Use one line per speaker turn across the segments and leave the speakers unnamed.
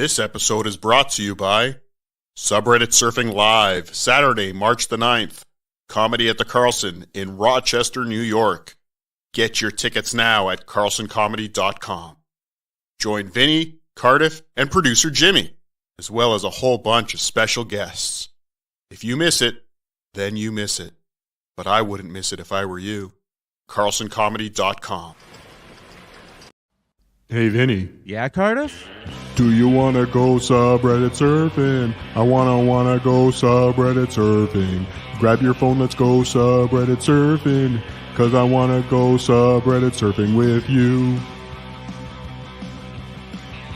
This episode is brought to you by Subreddit Surfing Live, Saturday, March the 9th. Comedy at the Carlson in Rochester, New York. Get your tickets now at carlsoncomedy.com. Join Vinnie, Cardiff, and producer Jimmy, as well as a whole bunch of special guests. If you miss it, then you miss it. But I wouldn't miss it if I were you. carlsoncomedy.com. Hey, Vinnie.
Yeah, Cardiff?
Do you want to go subreddit surfing? I wanna go subreddit surfing. Grab your phone, let's go subreddit surfing. Cause I wanna go subreddit surfing with you.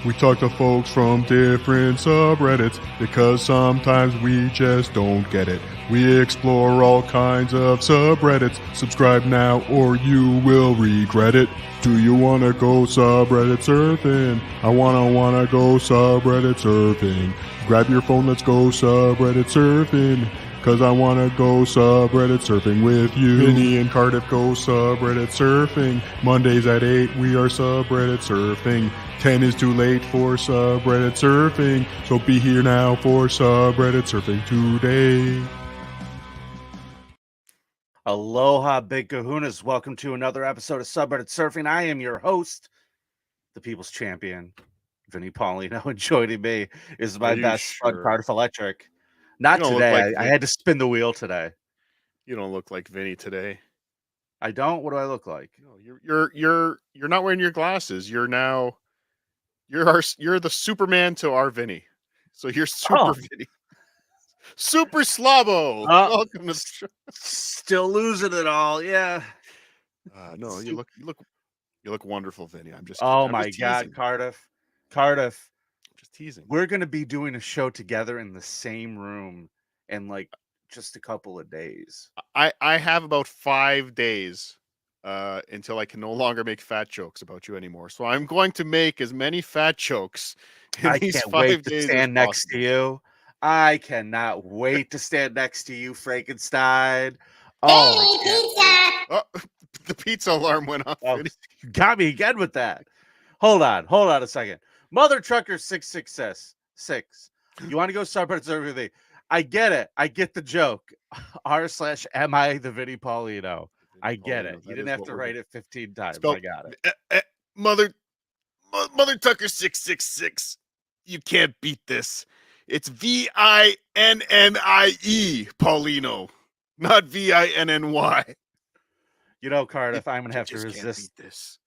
We talk to folks from different subreddits because sometimes we just don't get it. We explore all kinds of subreddits. Subscribe now or you will regret it. Do you wanna go subreddit surfing? I wanna go subreddit surfing. Grab your phone, let's go subreddit surfing. Cause I wanna go subreddit surfing with you. Vinnie and Cardiff go subreddit surfing. Mondays at 8 we are subreddit surfing. 10 is too late for subreddit surfing. So be here now for subreddit surfing today.
Aloha, big kahunas. Welcome to another episode of Subreddit Surfing. I am your host, the People's Champion, Vinnie Paulino, and joining me is my best friend, Cardiff Electric. Not today. I had to spin the wheel today.
You don't look like Vinnie today.
I don't? What do I look like?
No, you're not wearing your glasses. You're the Superman to our Vinnie. So you're Super Vinnie. Super Slabo. Welcome to the show.
Still losing it all, yeah.
No, you look wonderful, Vinnie. I'm just
kidding. Oh
I'm
my
just
God, Cardiff.
Just teasing.
We're gonna be doing a show together in the same room in like just a couple of days.
I have about 5 days until I can no longer make fat jokes about you anymore. So I'm going to make as many fat jokes in these 5 days.
To stand next to you. I cannot wait to stand next to you, Frankenstein.
Oh, the pizza alarm went off.
Oh, you got me again with that. Hold on a second. Mother Trucker 666. You want to go subreddit surfing? I get it. I get the joke. r/AmItheasshole Paulino. I get it. You didn't have to write it 15 times. I got
it. Mother Tucker 666. You can't beat this. It's Vinnie Paulino, not Vinny.
You know, Cardiff, I'm gonna have to resist
this.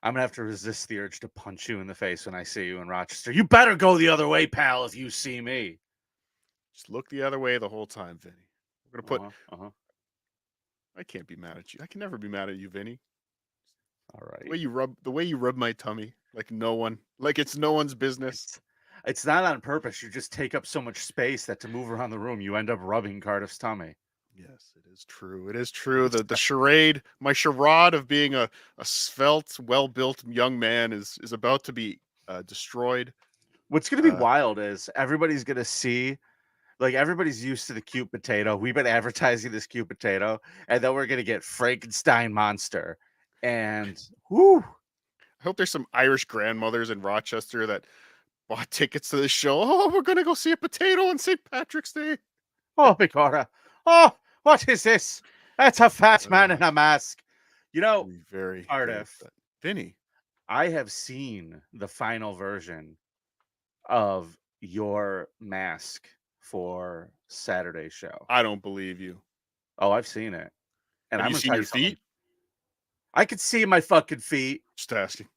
I'm gonna have to resist the urge to punch you in the face when I see you in Rochester. You better go the other way, pal, if you see me.
Just look the other way the whole time, Vinnie. We're gonna put. I can't be mad at you. I can never be mad at you, Vinnie.
All right.
The way you rub my tummy, like it's no one's business.
It's not on purpose. You just take up so much space that to move around the room, you end up rubbing Cardiff's tummy.
Yes, it is true. It is true. The charade, my charade of being a svelte, well-built young man is about to be destroyed.
What's going to be wild is everybody's going to see, like everybody's used to the cute potato. We've been advertising this cute potato, and then we're going to get Frankenstein monster. And whoo!
I hope there's some Irish grandmothers in Rochester that bought tickets to the show. Oh, we're going to go see a potato on St. Patrick's Day.
Oh, Bicora. Oh, what is this? That's a fat man in a mask. You know,
very
Cardiff.
Vinnie,
I have seen the final version of your mask for Saturday's show.
I don't believe you.
Oh, I've seen it. And
Have you seen your feet?
I could see my fucking feet.
Just asking.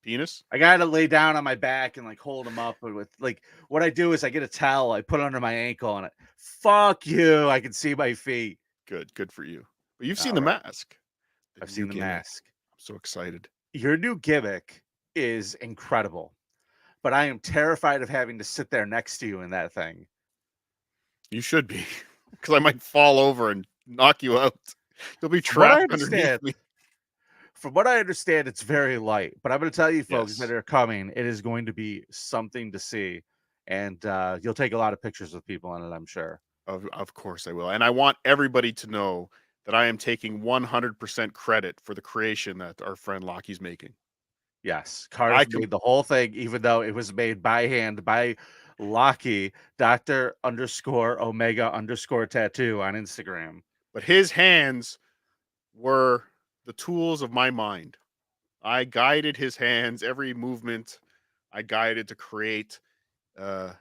Penis?
I gotta lay down on my back and like hold them up with like what I do is I get a towel, I put it under my ankle, and fuck you. I can see my feet.
Good for you. But you've seen the mask.
I've seen the mask.
I'm so excited.
Your new gimmick is incredible, but I am terrified of having to sit there next to you in that thing.
You should be, because I might fall over and knock you out. You'll be trapped underneath me.
From what I understand, it's very light, but I'm going to tell you folks that are coming, it is going to be something to see, and you'll take a lot of pictures with people in it, I'm sure.
Of course I will. And I want everybody to know that I am taking 100% credit for the creation that our friend Lockie's making.
Yes, Cardiff made the whole thing, even though it was made by hand by Lockie, Dr._Omega_tattoo on Instagram.
But his hands were the tools of my mind. I guided his hands, every movement I guided to create the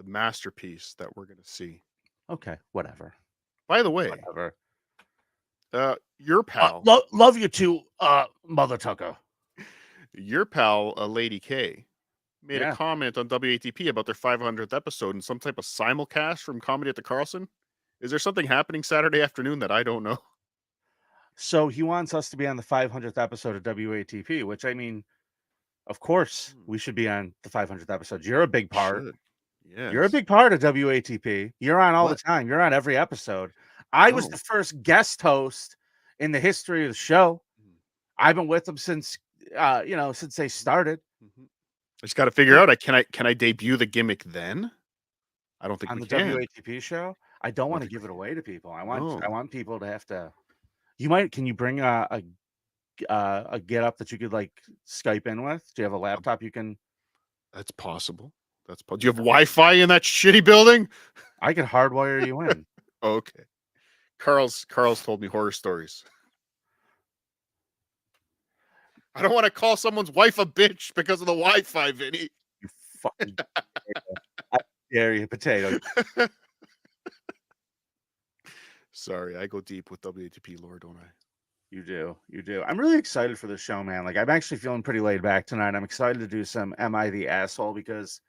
masterpiece that we're going to see.
Okay, whatever.
By the way,
whatever.
Your pal,
love you too, Mother Tucker.
Your pal, Lady K, made a comment on WATP about their 500th episode and some type of simulcast from Comedy at the Carlson. Is there something happening Saturday afternoon that I don't know?
So he wants us to be on the 500th episode of WATP, which, I mean, of course we should be on the 500th episode. You're a big part.
Yes.
You're a big part of WATP. You're on all the time. You're on every episode. I was the first guest host in the history of the show. I've been with them since since they started.
I just got to figure out. Can I debut the gimmick then? I don't think
on
we
the
can.
WATP show. I don't want to give it away to people. I want people to have to. Can you bring a get up that you could like Skype in with? Do you have a laptop you can?
That's possible. Do you have Wi-Fi in that shitty building?
I could hardwire you in.
Okay. Carl's told me horror stories. I don't want to call someone's wife a bitch because of the Wi-Fi, Vinny.
You fucking I dare you, potato.
Sorry, I go deep with WATP lore, don't I?
You do. I'm really excited for the show, man. Like, I'm actually feeling pretty laid back tonight. I'm excited to do some Am I the Asshole because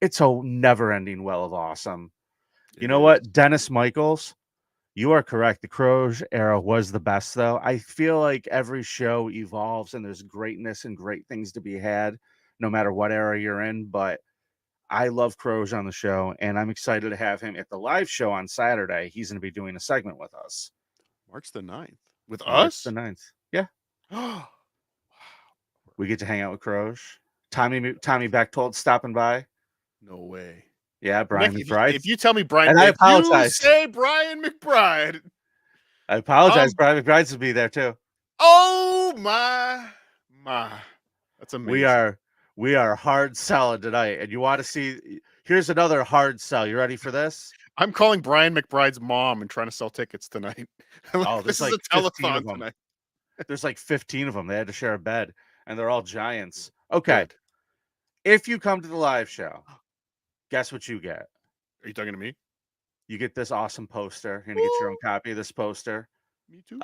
it's a never-ending well of awesome. You know what? Dennis Michaels, you are correct. The Croge era was the best, though. I feel like every show evolves and there's greatness and great things to be had, no matter what era you're in. But I love Croge on the show, and I'm excited to have him at the live show on Saturday. He's going to be doing a segment with us.
March the 9th. With
March
us?
the 9th. Yeah. We get to hang out with Croge. Tommy Bechtold stopping by.
No way.
Yeah, Brian McBride.
If you tell me Brian,
and I apologize.
You say Brian McBride.
I apologize. Brian McBride's will be there too.
Oh my. That's amazing.
We are hard selling tonight. And you want to see, here's another hard sell. You ready for this?
I'm calling Brian McBride's mom and trying to sell tickets tonight.
Oh,
this
is
like a telethon tonight.
There's like 15 of them. They had to share a bed, and they're all giants. Okay.
Good.
If you come to the live show, guess what you get?
Are you talking to me?
You get this awesome poster. You're going to get your own copy of this poster.
Me too.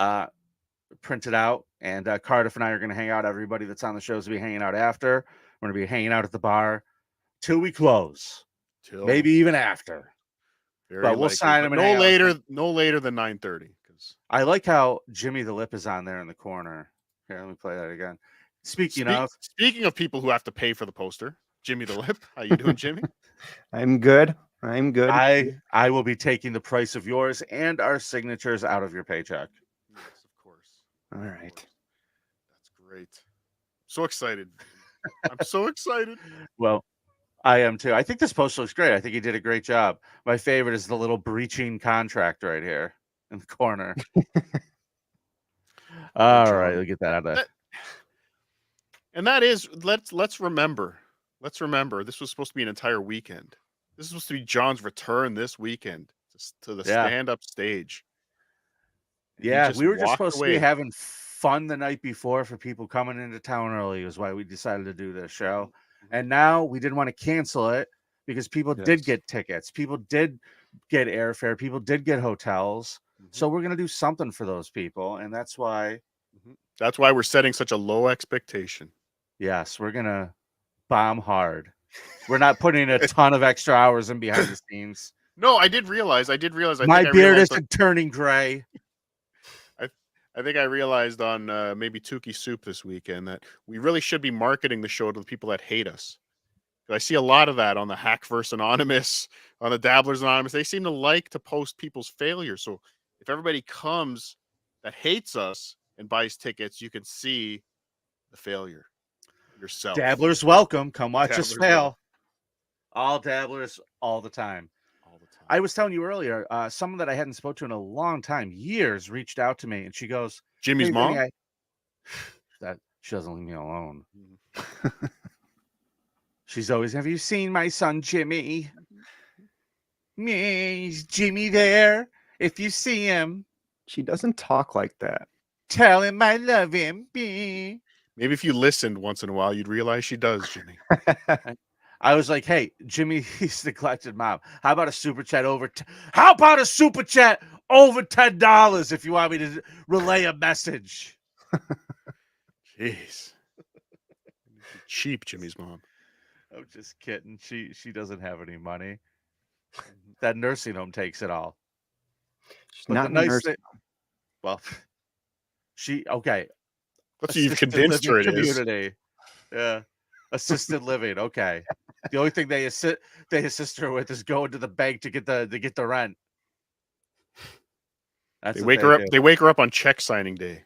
Print it out, and Cardiff and I are going to hang out. Everybody that's on the show is going to be hanging out after. We're going to be hanging out at the bar till we close. Maybe even after. But we'll sign them.
No later than 9:30.
I like how Jimmy the Lip is on there in the corner. Here, let me play that again. Speaking of people who have to pay for the poster, Jimmy the Lip. How you doing, Jimmy?
I'm good.
I will be taking the price of yours and our signatures out of your paycheck.
Yes, of course.
All right.
That's great. So excited. I'm so excited.
Well, I am too. I think this poster looks great. I think he did a great job. My favorite is the little breaching contract right here in the corner. All right, we'll get that out of there.
And that is, let's remember. This was supposed to be an entire weekend. This is supposed to be John's return this weekend to the stand-up stage.
And we were just supposed to be having fun the night before for people coming into town early is why we decided to do this show. And now we didn't want to cancel it because people did get tickets. People did get airfare. People did get hotels. So we're going to do something for those people. And that's why
we're setting such a low expectation.
Yes, we're going to bomb hard. We're not putting a ton of extra hours in behind the scenes.
No, I did realize.
My beard isn't turning gray.
I think I realized on maybe Tukey Soup this weekend that we really should be marketing the show to the people that hate us. I see a lot of that on the Hackverse Anonymous, on the Dabblers Anonymous. They seem to like to post people's failures. So if everybody comes that hates us and buys tickets, you can see the failure yourself.
Dabblers welcome. Come watch us fail. All dabblers all the time. I was telling you earlier, someone that I hadn't spoken to in a long time, years, reached out to me, and she goes,
Jimmy's mom?
She doesn't leave me alone. She's always, have you seen my son Jimmy? Is Jimmy there? If you see him,
She doesn't talk like that.
tell him I love him. Maybe
if you listened once in a while, you'd realize she does, Jimmy.
I was like, hey, Jimmy, he's neglected mom. How about a super chat over? How about a super chat over $10 if you want me to relay a message?
Jeez. Cheap, Jimmy's mom.
I'm just kidding. She doesn't have any money. That nursing home takes it all.
She's
But
not
the
in a
nice
nursing
thing, well, okay.
That's what you've
Assisted
convinced her
living
it is.
community. Yeah. Assisted living. Okay. The only thing they assist her with is going to the bank to get the rent. That's
They
what
wake her up.
do.
They wake her up on check signing day.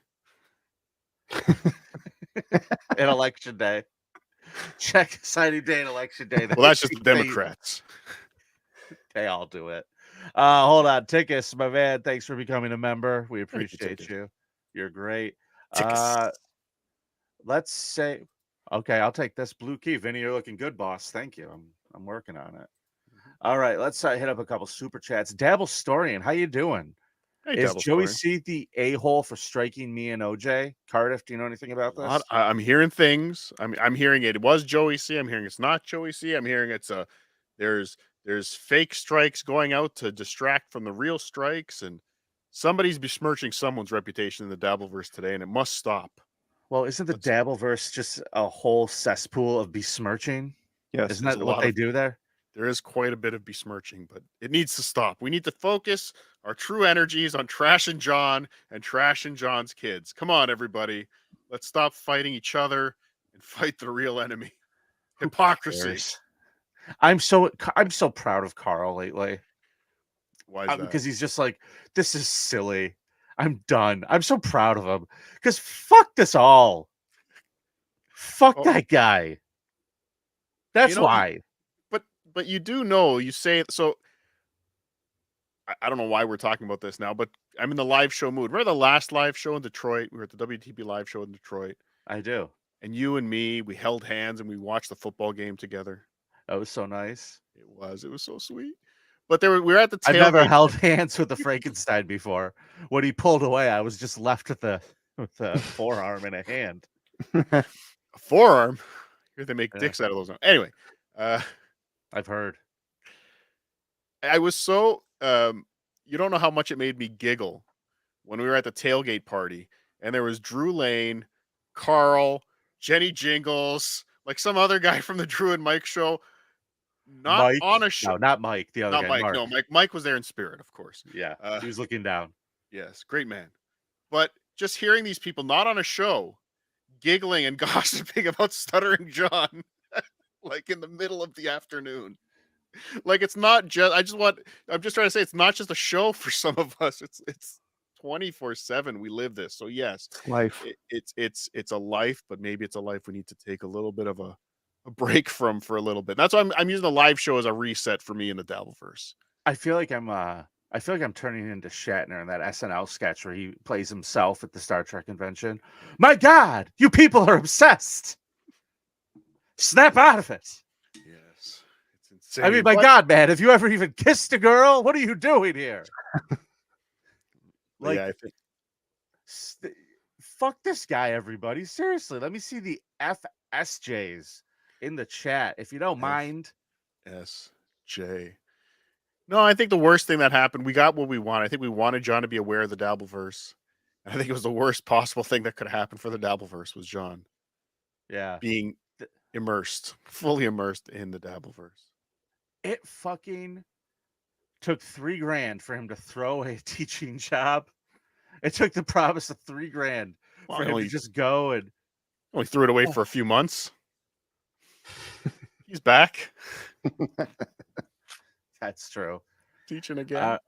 And election day. Check signing day and election day.
Well, that's just the Democrats.
They all do it. Hold on. Tickus, my man. Thanks for becoming a member. We appreciate you. You're great. Let's say, okay, I'll take this blue key. Vinny, you're looking good, boss. Thank you. I'm working on it. All right, let's hit up a couple super chats. Dabble Storian, how you doing?
Hey,
Is
Dabble
Joey
Storian.
C the a-hole for striking me and OJ? Cardiff, do you know anything about this?
I'm hearing things. I'm hearing it was Joey C. I'm hearing it's not Joey C. I'm hearing it's there's fake strikes going out to distract from the real strikes, and somebody's besmirching someone's reputation in the Dabbleverse today, and it must stop.
Well, isn't the Dabbleverse just a whole cesspool of besmirching?
Yes.
Isn't that what they do there?
There is quite a bit of besmirching, but it needs to stop. We need to focus our true energies on Trash and John and Trash and John's kids. Come on, everybody. Let's stop fighting each other and fight the real enemy. Hypocrisy.
I'm so proud of Carl lately.
Why is that?
Because he's just like, this is silly. I'm done. I'm so proud of him. Because fuck this all. Fuck that guy. That's why.
But you do know, you say so. I don't know why we're talking about this now, but I'm in the live show mood. Remember the last live show in Detroit? We were at the WTP live show in Detroit.
I do.
And you and me, we held hands and we watched the football game together.
That was so nice.
It was so sweet. But we were at the tailgate.
I've never held hands with the Frankenstein before. When he pulled away, I was just left with a forearm and a hand.
A forearm? Here they make dicks out of those. Anyway,
I've heard.
I was so you don't know how much it made me giggle when we were at the tailgate party and there was Drew Lane, Carl, Jenny Jingles, like some other guy from the Drew and Mike show. Not
Mike?
On a show.
No, not Mike. The other
not
guy.
Mike.
Mark.
No, Mike was there in spirit, of course.
Yeah, he was looking down.
Yes, great man. But just hearing these people not on a show, giggling and gossiping about Stuttering John, like in the middle of the afternoon. Like it's not just. I'm just trying to say it's not just a show for some of us. It's 24/7. We live this. So yes,
life.
It's a life, but maybe it's a life we need to take a little bit of a break from for a little bit. That's why I'm using the live show as a reset for me in the Dabbleverse.
I feel like I'm turning into Shatner in that SNL sketch where he plays himself at the Star Trek convention. My God, you people are obsessed. Snap out of it.
Yes, it's insane.
I mean, my God, man, have you ever even kissed a girl? What are you doing here? Like,
yeah, I think.
Fuck this guy, everybody. Seriously, let me see the FSJs in the chat, if you don't mind.
SJ. No, I think the worst thing that happened, we got what we wanted. I think we wanted John to be aware of the Dabbleverse. I think it was the worst possible thing that could happen for the Dabbleverse was John.
Yeah.
Being fully immersed in the Dabbleverse.
It fucking took $3,000 for him to throw a teaching job. It took the promise of $3,000 for him to just go and
only threw it away for a few months. He's back.
That's true.
Teaching again.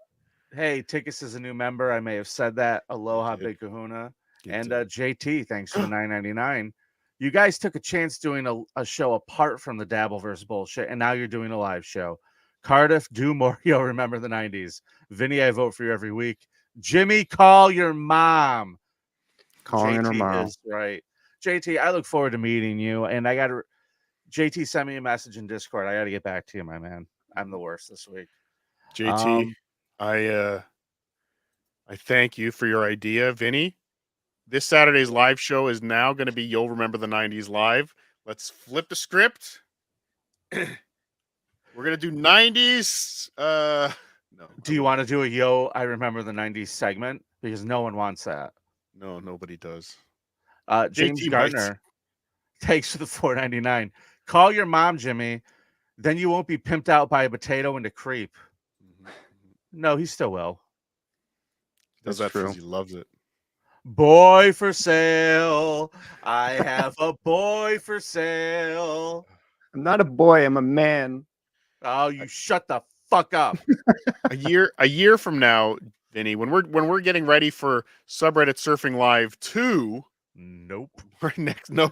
Hey, Tickus is a new member. I may have said that. Aloha, Big Kahuna. And JT, thanks for the $9.99. You guys took a chance doing a show apart from the Dabbleverse bullshit, and now you're doing a live show. Cardiff, do more. Yo, remember the 90s. Vinny, I vote for you every week. Jimmy, call your mom.
Calling her mom.
Is right. JT, I look forward to meeting you. And I got to, JT sent me a message in Discord. I got to get back to you, my man. I'm the worst this week.
JT, I thank you for your idea, Vinny. This Saturday's live show is now going to be You'll Remember the 90s live. Let's flip the script. We're going to do 90s. No.
Do you want to do a Yo, I Remember the 90s segment? Because no one wants that.
No, nobody does.
James
JT
Gardner takes the $4.99. Call your mom, Jimmy. Then you won't be pimped out by a potato and a creep. No, he still will.
He does that because he loves it.
Boy for sale. I have a boy for sale.
I'm not a boy. I'm a man.
Oh, you shut the fuck up.
a year from now, Vinny, when we're getting ready for Subreddit Surfing Live 2.
Nope.
We're next. No.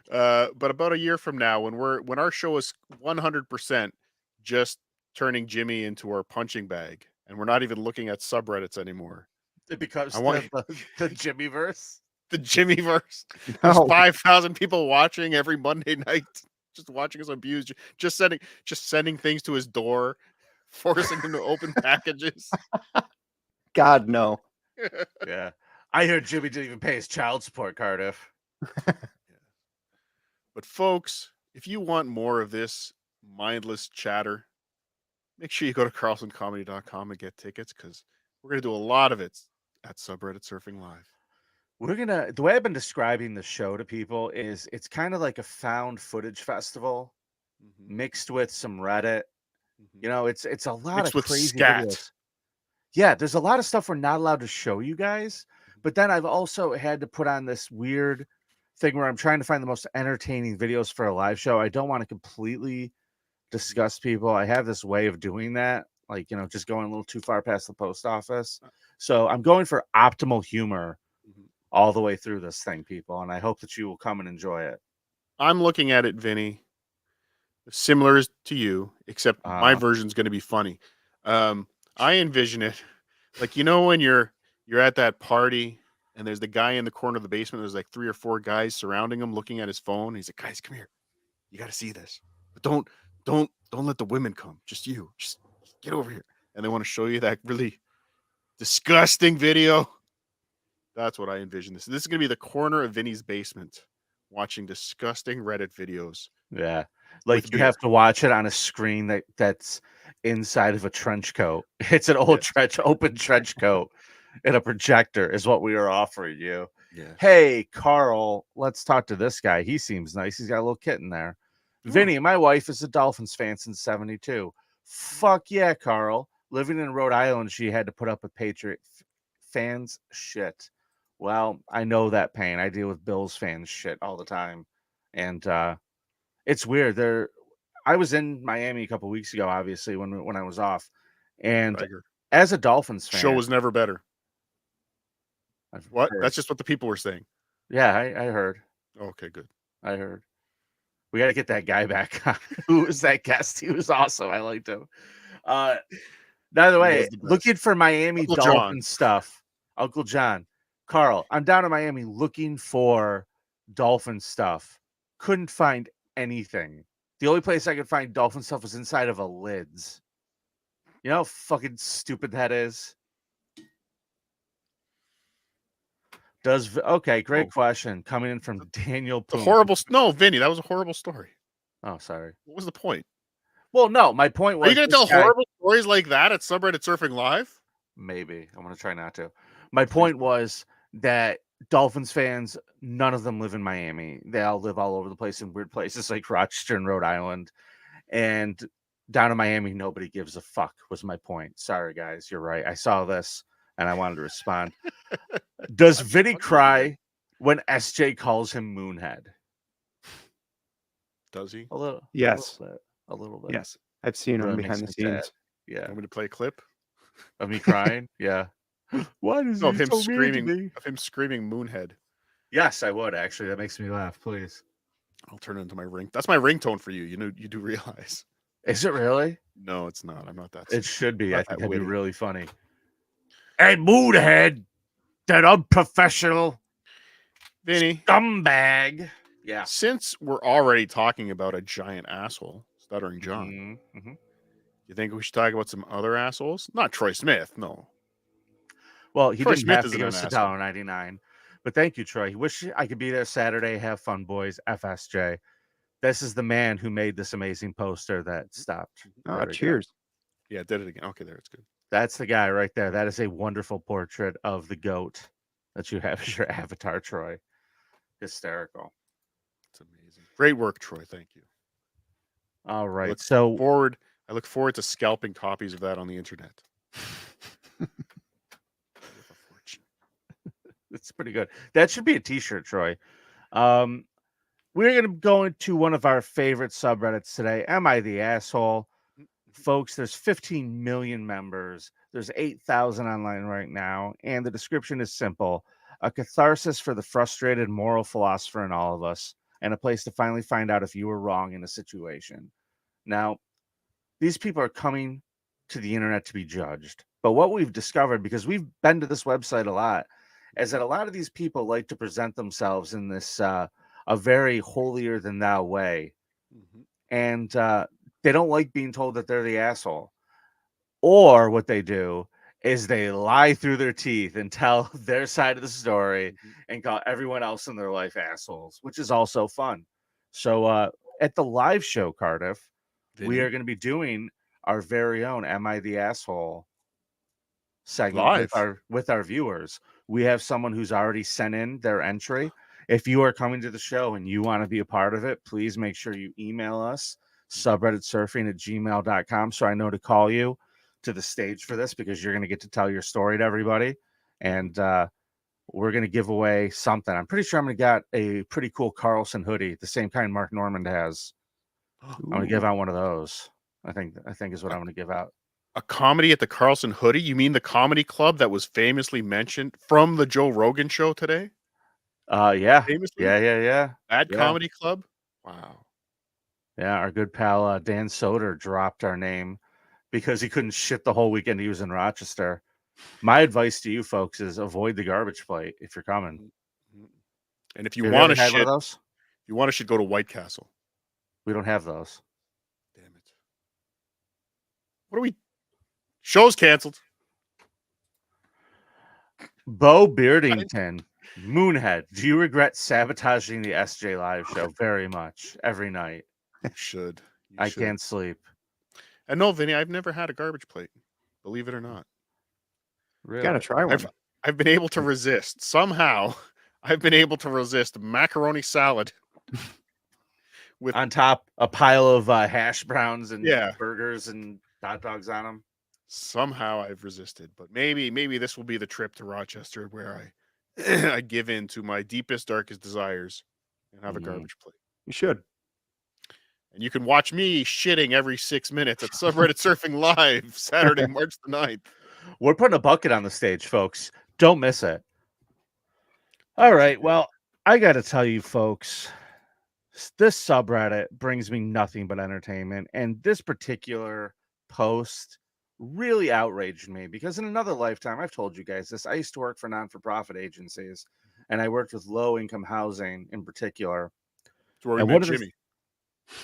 But about a year from now, when our show is 100% just turning Jimmy into our punching bag, and we're not even looking at subreddits anymore.
It becomes the Jimmyverse.
The Jimmyverse.
No.
There's 5,000 people watching every Monday night, just watching us abuse, just sending things to his door, forcing him to open packages.
God, no.
Yeah. I heard Jimmy didn't even pay his child support, Cardiff.
But folks, if you want more of this mindless chatter, make sure you go to carlsoncomedy.com and get tickets, because we're going to do a lot of it at Subreddit Surfing Live.
The way I've been describing the show to people is it's kind of like a found footage festival mixed with some Reddit. You know, it's a lot
mixed
of crazy
scat.
videos. Yeah, there's a lot of stuff we're not allowed to show you guys. But then I've also had to put on this weird thing where I'm trying to find the most entertaining videos for a live show. I don't want to completely disgust people. I have this way of doing that, like, you know, just going a little too far past the post office. So I'm going for optimal humor all the way through this thing, people, and I hope that you will come and enjoy it.
I'm looking at it, Vinny, similar to you, except my version's going to be funny. I envision it like, you know, when you're at that party and there's the guy in the corner of the basement. There's like 3 or 4 guys surrounding him, looking at his phone. He's like, "Guys, come here. You got to see this. But don't let the women come. Just you. Just get over here." And they want to show you that really disgusting video. That's what I envision. This is going to be the corner of Vinny's basement, watching disgusting Reddit videos.
Yeah, like you have to watch it on a screen that's inside of a trench coat. It's an old open trench coat. And a projector is what we are offering you. Yeah. Hey, Carl, let's talk to this guy. He seems nice. He's got a little kitten there. Vinny, my wife is a Dolphins fan since 72. Fuck yeah, Carl. Living in Rhode Island, she had to put up with Patriot fans shit. Well, I know that pain. I deal with Bills fans shit all the time. And it's weird. I was in Miami a couple weeks ago, obviously, when I was off. And as a Dolphins fan,
show was never better. What?
Heard.
That's just what the people were saying.
Yeah, I heard.
Okay, good.
I heard. We got to get that guy back. Who was that guest? He was awesome. I liked him. By the way, looking for Miami
Uncle
Dolphin
John.
Stuff. Uncle John. Carl, I'm down in Miami looking for Dolphin stuff. Couldn't find anything. The only place I could find Dolphin stuff was inside of a Lids. You know how fucking stupid that is? Okay, great question. Coming in from Daniel Poon.
No, Vinny, that was a horrible story.
Oh, sorry.
What was the point?
Well, no, my point was...
Are you going to tell horrible stories like that at Subreddit Surfing Live?
Maybe. I'm going to try not to. My point was that Dolphins fans, none of them live in Miami. They all live all over the place in weird places like Rochester and Rhode Island. And down in Miami, nobody gives a fuck, was my point. Sorry, guys. You're right. I saw this and I wanted to respond. Does Vinny cry when SJ calls him Moonhead?
Does he?
A little.
Yes.
A little bit.
Yes. I've seen him behind the scenes.
Yeah.
Want me to play a clip
of me crying? Yeah. Why does
of him screaming? Of him screaming Moonhead.
Yes, I would actually. That makes me laugh. Please.
I'll turn it into my ring. That's my ringtone for you. You know, you do realize.
Is it really?
No, it's not. I'm not that.
It should be. I think that'd be really funny. Hey, Moonhead, that unprofessional.
Vinny,
scumbag. Yeah.
Since we're already talking about a giant asshole, Stuttering John, you think we should talk about some other assholes? Not Troy Smith, no.
Well, he
Troy
didn't
Smith
have to
isn't
give
an
us
asshole.
$1.99. But thank you, Troy. Wish I could be there Saturday. Have fun, boys. FSJ. This is the man who made this amazing poster that stopped.
Oh, cheers.
Yeah, it did it again. Okay, there, it's good.
That's the guy right there. That is a wonderful portrait of the goat that you have as your avatar, Troy. Hysterical.
It's amazing. Great work, Troy. Thank you.
All right.
I look forward to scalping copies of that on the internet.
It's pretty good. That should be a t-shirt, Troy. We're going to go into one of our favorite subreddits today. Am I the Asshole? Folks, there's 15 million members. There's 8,000 online right now. And the description is simple. A catharsis for the frustrated moral philosopher in all of us. And a place to finally find out if you were wrong in a situation. Now, these people are coming to the internet to be judged. But what we've discovered, because we've been to this website a lot, is that a lot of these people like to present themselves in this a very holier than thou way. And they don't like being told that they're the asshole. Or what they do is they lie through their teeth and tell their side of the story and call everyone else in their life assholes, which is also fun. So at the live show, Cardiff, we are going to be doing our very own Am I the Asshole segment with our viewers. We have someone who's already sent in their entry. If you are coming to the show and you want to be a part of it, please make sure you email us subredditsurfing@gmail.com so I know to call you to the stage for this, because you're going to get to tell your story to everybody. And we're going to give away something. I'm pretty sure I'm going to get a pretty cool Carlson hoodie, the same kind Mark Normand has. I'm going to give out one of those. I think is what I'm going to give out.
A Comedy at the Carlson hoodie? You mean the comedy club that was famously mentioned from the Joe Rogan show today?
Yeah.
Famously?
Yeah.
That comedy club? Wow.
Yeah, our good pal Dan Soder dropped our name because he couldn't shit the whole weekend he was in Rochester. My advice to you folks is avoid the garbage plate if you're coming.
And if you want to shit,
one of those?
You want to go to White Castle.
We don't have those.
Damn it. What are we? Show's canceled.
Bo Beardington, Moonhead, do you regret sabotaging the SJ Live show very much every night?
You should.
I can't sleep.
And no, Vinny, I've never had a garbage plate. Believe it or not.
Really? Gotta try one.
I've been able to resist. Somehow, I've been able to resist macaroni salad.
With on top a pile of hash browns and burgers and hot dogs on them.
Somehow I've resisted, but maybe this will be the trip to Rochester where I give in to my deepest, darkest desires and have a garbage plate.
You should.
And you can watch me shitting every 6 minutes at Subreddit Surfing Live, Saturday, March the 9th.
We're putting a bucket on the stage, folks. Don't miss it. All right. Well, I got to tell you, folks, this subreddit brings me nothing but entertainment. And this particular post really outraged me because in another lifetime, I've told you guys this, I used to work for non-for-profit agencies, and I worked with low-income housing in particular.
That's where we met Jimmy.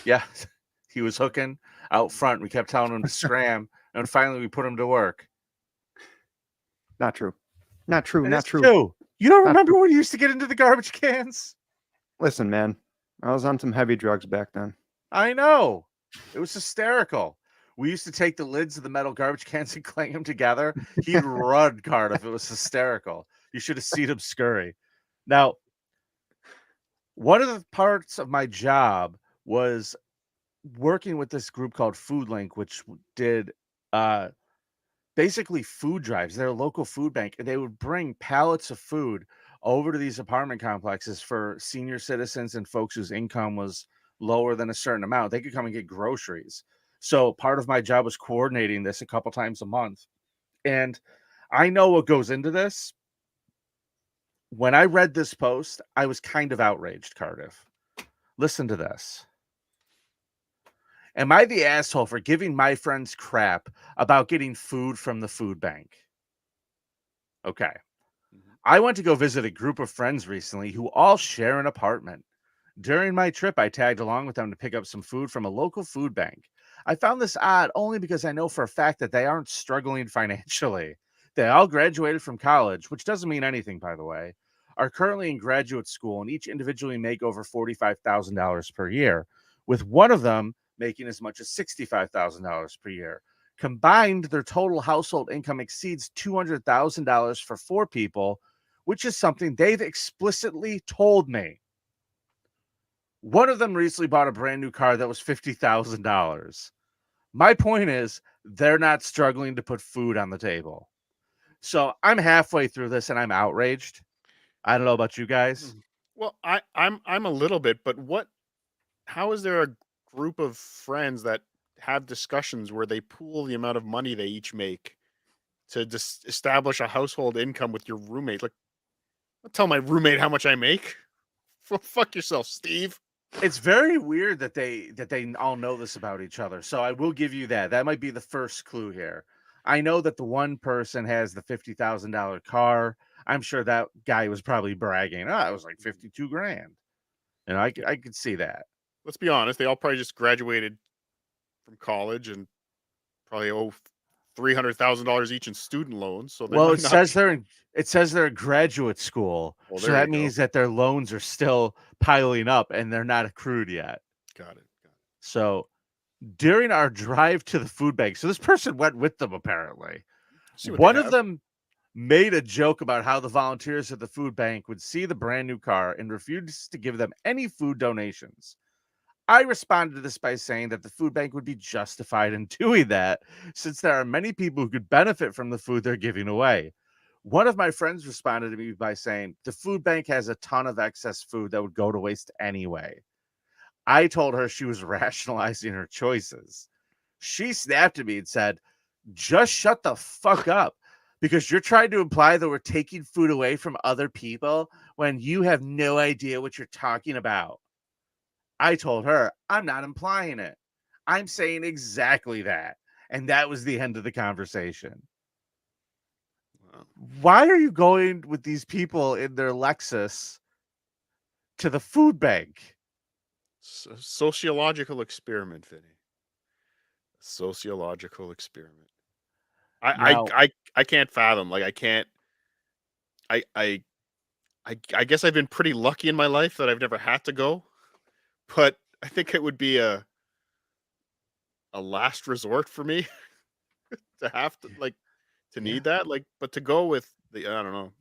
Yeah, he was hooking out front. We kept telling him to scram, and finally we put him to work.
Not true. Not true. Not true.
You don't remember when you used to get into the garbage cans?
Listen, man, I was on some heavy drugs back then.
I know. It was hysterical. We used to take the lids of the metal garbage cans and clang them together. He'd run, Cardiff. It was hysterical. You should have seen him scurry. Now, one of the parts of my job was working with this group called Food Link, which did basically food drives. They're a local food bank, and they would bring pallets of food over to these apartment complexes for senior citizens and folks whose income was lower than a certain amount. They could come and get groceries. So part of my job was coordinating this a couple times a month. And I know what goes into this. When I read this post, I was kind of outraged, Cardiff. Listen to this. Am I the asshole for giving my friends crap about getting food from the food bank? Okay. I went to go visit a group of friends recently who all share an apartment. During my trip, I tagged along with them to pick up some food from a local food bank. I found this odd only because I know for a fact that they aren't struggling financially. They all graduated from college, which doesn't mean anything, by the way, are currently in graduate school, and each individually make over $45,000 per year, with one of them making as much as $65,000 per year. Combined, their total household income exceeds $200,000 for 4 people, which is something they've explicitly told me. One of them recently bought a brand new car that was $50,000. My point is, they're not struggling to put food on the table. So I'm halfway through this and I'm outraged. I don't know about you guys.
Well, I'm a little bit, but how is there a group of friends that have discussions where they pool the amount of money they each make to establish a household income with your roommate? Like, I'll tell my roommate how much I make. Fuck yourself, Steve.
It's very weird that they all know this about each other. So I will give you that. That might be the first clue here. I know that the one person has the $50,000 car. I'm sure that guy was probably bragging. Oh, it was like 52 grand. And I could see that.
Let's be honest. They all probably just graduated from college and probably owe $300,000 each in student loans. So
well, it says they're in graduate school.
Well,
so that means that their loans are still piling up and they're not accrued yet.
Got it.
So during our drive to the food bank, so this person went with them apparently. One of them made a joke about how the volunteers at the food bank would see the brand new car and refuse to give them any food donations. I responded to this by saying that the food bank would be justified in doing that, since there are many people who could benefit from the food they're giving away. One of my friends responded to me by saying, the food bank has a ton of excess food that would go to waste anyway. I told her she was rationalizing her choices. She snapped at me and said, just shut the fuck up, because you're trying to imply that we're taking food away from other people when you have no idea what you're talking about. I told her, I'm not implying it. I'm saying exactly that. And that was the end of the conversation. Wow. Why are you going with these people in their Lexus to the food bank?
Sociological experiment, Vinny. Sociological experiment. I can't fathom. Like, I can't. I guess I've been pretty lucky in my life that I've never had to go. But I think it would be a last resort for me to have to need that. But to go with I don't know.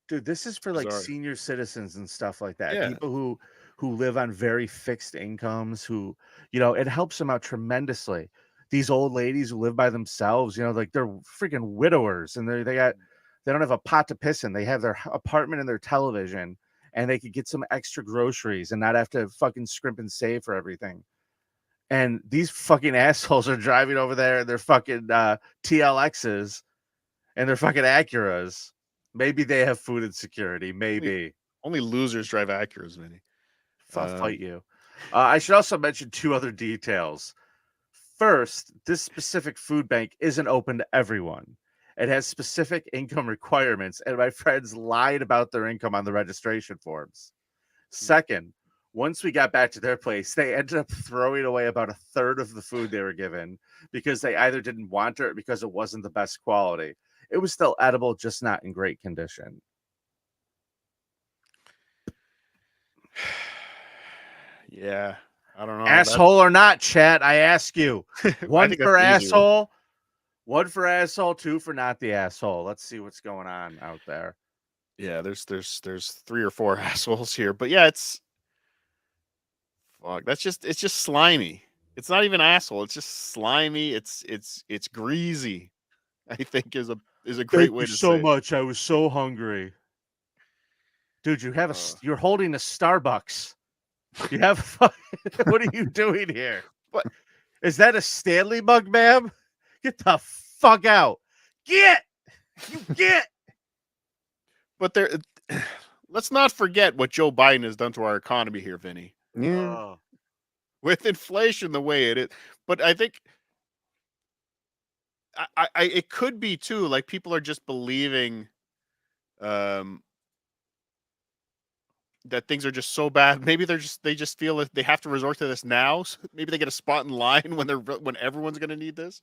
Dude, this is for like senior citizens and stuff like that.
Yeah.
People who live on very fixed incomes, who, it helps them out tremendously. These old ladies who live by themselves, like they're freaking widowers and they don't have a pot to piss in. They have their apartment and their television, and they could get some extra groceries and not have to fucking scrimp and save for everything. And these fucking assholes are driving over there in their fucking TLXs and their fucking Acuras. Maybe they have food insecurity. Maybe.
Only losers drive Acuras, Vinny.
I'll fight you. I should also mention 2 other details. First, this specific food bank isn't open to everyone. It has specific income requirements, and my friends lied about their income on the registration forms. Second, once we got back to their place, they ended up throwing away about a third of the food they were given because they either didn't want it or because it wasn't the best quality. It was still edible, just not in great condition.
Yeah, I don't know.
Asshole or not, chat, I ask you. One for asshole. One for asshole, 2 for not the asshole. Let's see what's going on out there.
Yeah, there's 3 or 4 assholes here, but yeah, it's just slimy. It's not even asshole. It's just slimy. It's greasy. I think is a great way to say.
Thank you so much. I was so hungry, dude. You have you're holding a Starbucks. You have what are you doing here?
What
is that? A Stanley mug, ma'am? Get the fuck out. Get.
But let's not forget what Joe Biden has done to our economy here, Vinny.
Yeah.
With inflation the way it is. But I think it could be too, like people are just believing that things are just so bad. Maybe they just feel that they have to resort to this now. So maybe they get a spot in line when everyone's going to need this.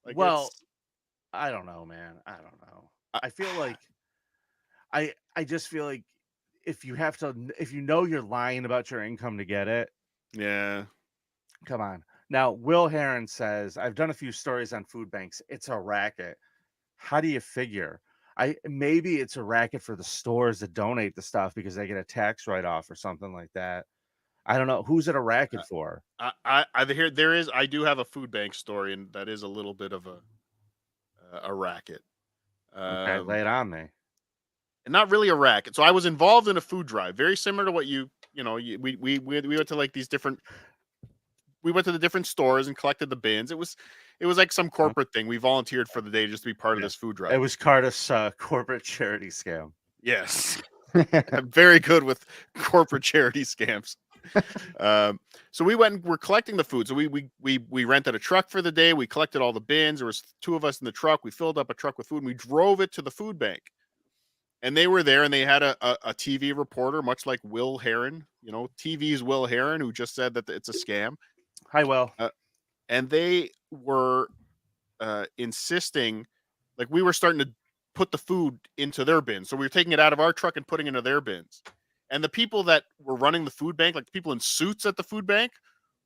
Like,
well, I don't know, man. I don't know. I feel like I just feel like if you know you're lying about your income to get it,
yeah.
come on. Now, Will Heron says, I've done a few stories on food banks. It's a racket. How do you figure? Maybe it's a racket for the stores that donate the stuff because they get a tax write-off or something like that. I don't know. Who's it a racket for?
I do have a food bank story, and that is a little bit of a racket.
Okay, lay it on me.
And not really a racket. So I was involved in a food drive, very similar to what we went to like these different. We went to the different stores and collected the bins. It was like some corporate thing. We volunteered for the day just to be part of this food drive.
It was Cardiff's corporate charity scam.
Yes. I'm very good with corporate charity scams. So we went and we're collecting the food. So we rented a truck for the day. We collected all the bins. There was 2 of us in the truck. We filled up a truck with food and we drove it to the food bank. And they were there and they had a TV reporter, much like Will Heron, TV's Will Heron, who just said that it's a scam.
Hi, Will.
And they were insisting, like we were starting to put the food into their bins. So we were taking it out of our truck and putting it into their bins. And the people that were running the food bank, like the people in suits at the food bank,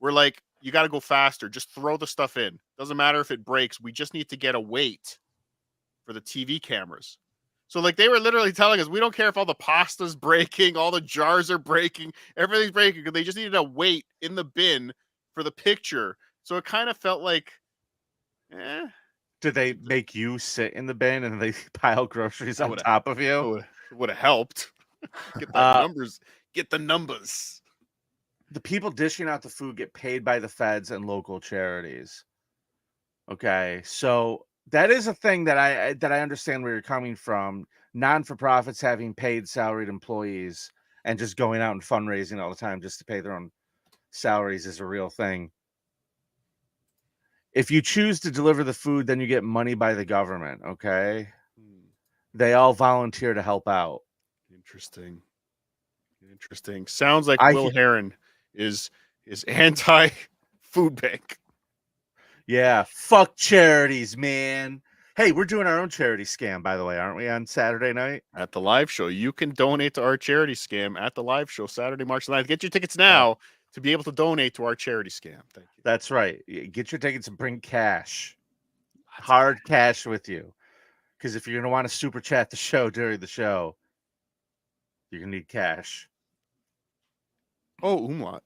were like, you got to go faster. Just throw the stuff in. Doesn't matter if it breaks. We just need to get a weight for the TV cameras. So like they were literally telling us, we don't care if all the pasta's breaking, all the jars are breaking, everything's breaking, because they just needed a weight in the bin for the picture. So it kind of felt like,
Did they make you sit in the bin and they pile groceries on top of you?
It would have helped. Get the numbers.
The people dishing out the food get paid by the feds and local charities. Okay, so that is a thing that I understand where you're coming from. Non-for-profits having paid salaried employees and just going out and fundraising all the time just to pay their own salaries is a real thing. If you choose to deliver the food, then you get money by the government, okay? They all volunteer to help out.
Interesting. Sounds like Will Heron is anti-food bank.
Yeah, fuck charities, man. Hey, we're doing our own charity scam, by the way, aren't we, on Saturday night?
At the live show. You can donate to our charity scam at the live show Saturday, March 9th. Get your tickets now to be able to donate to our charity scam. Thank you.
That's right. Get your tickets and bring cash. Hard cash with you. Because if you're going to want to super chat the show during the show, you're going to need cash.
Oh, Umlaut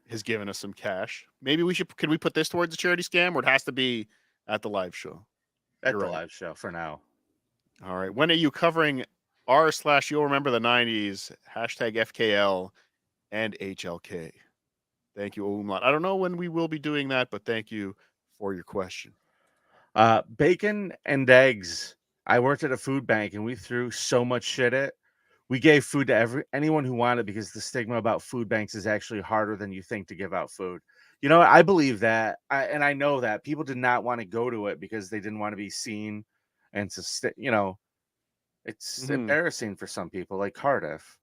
has given us some cash. Maybe could we put this towards the charity scam, or it has to be at the live show?
At the live show for now.
All right. When are you covering r/you'll remember the 90s, #FKL and HLK? Thank you, Umlaut. I don't know when we will be doing that, but thank you for your question.
Bacon and eggs. I worked at a food bank and we threw so much shit at. We gave food to anyone who wanted, because the stigma about food banks is actually harder than you think to give out food. You know, I believe that, and I know that people did not want to go to it because they didn't want to be seen, and it's embarrassing for some people, like Cardiff.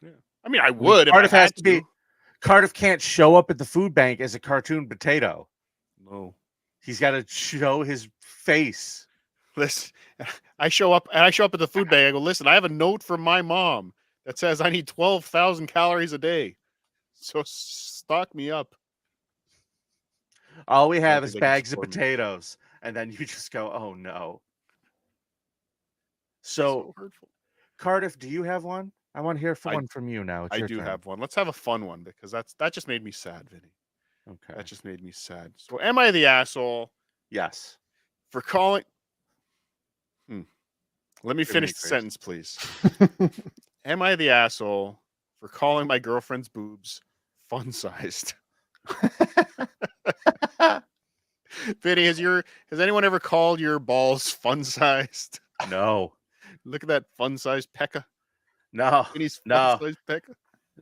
Yeah, I mean, I would.
Cardiff has to be. Cardiff can't show up at the food bank as a cartoon potato.
No,
he's got to show his face.
Listen, I show up at the food bank. I go, listen, I have a note from my mom that says I need 12,000 calories a day, so stock me up.
All we have is bags of potatoes, and then you just go, oh no. So hurtful. Cardiff, do you have one? I want to hear one from you now.
I do have one. Let's have a fun one, because that just made me sad, Vinny.
Okay.
That just made me sad. So am I the asshole?
Yes.
For calling... Let me finish the sentence, please. Am I the asshole for calling my girlfriend's boobs fun-sized? Vinny, has anyone ever called your balls fun-sized?
No.
Look at that fun-sized pekka.
No.
Vinny's fun-sized pekka.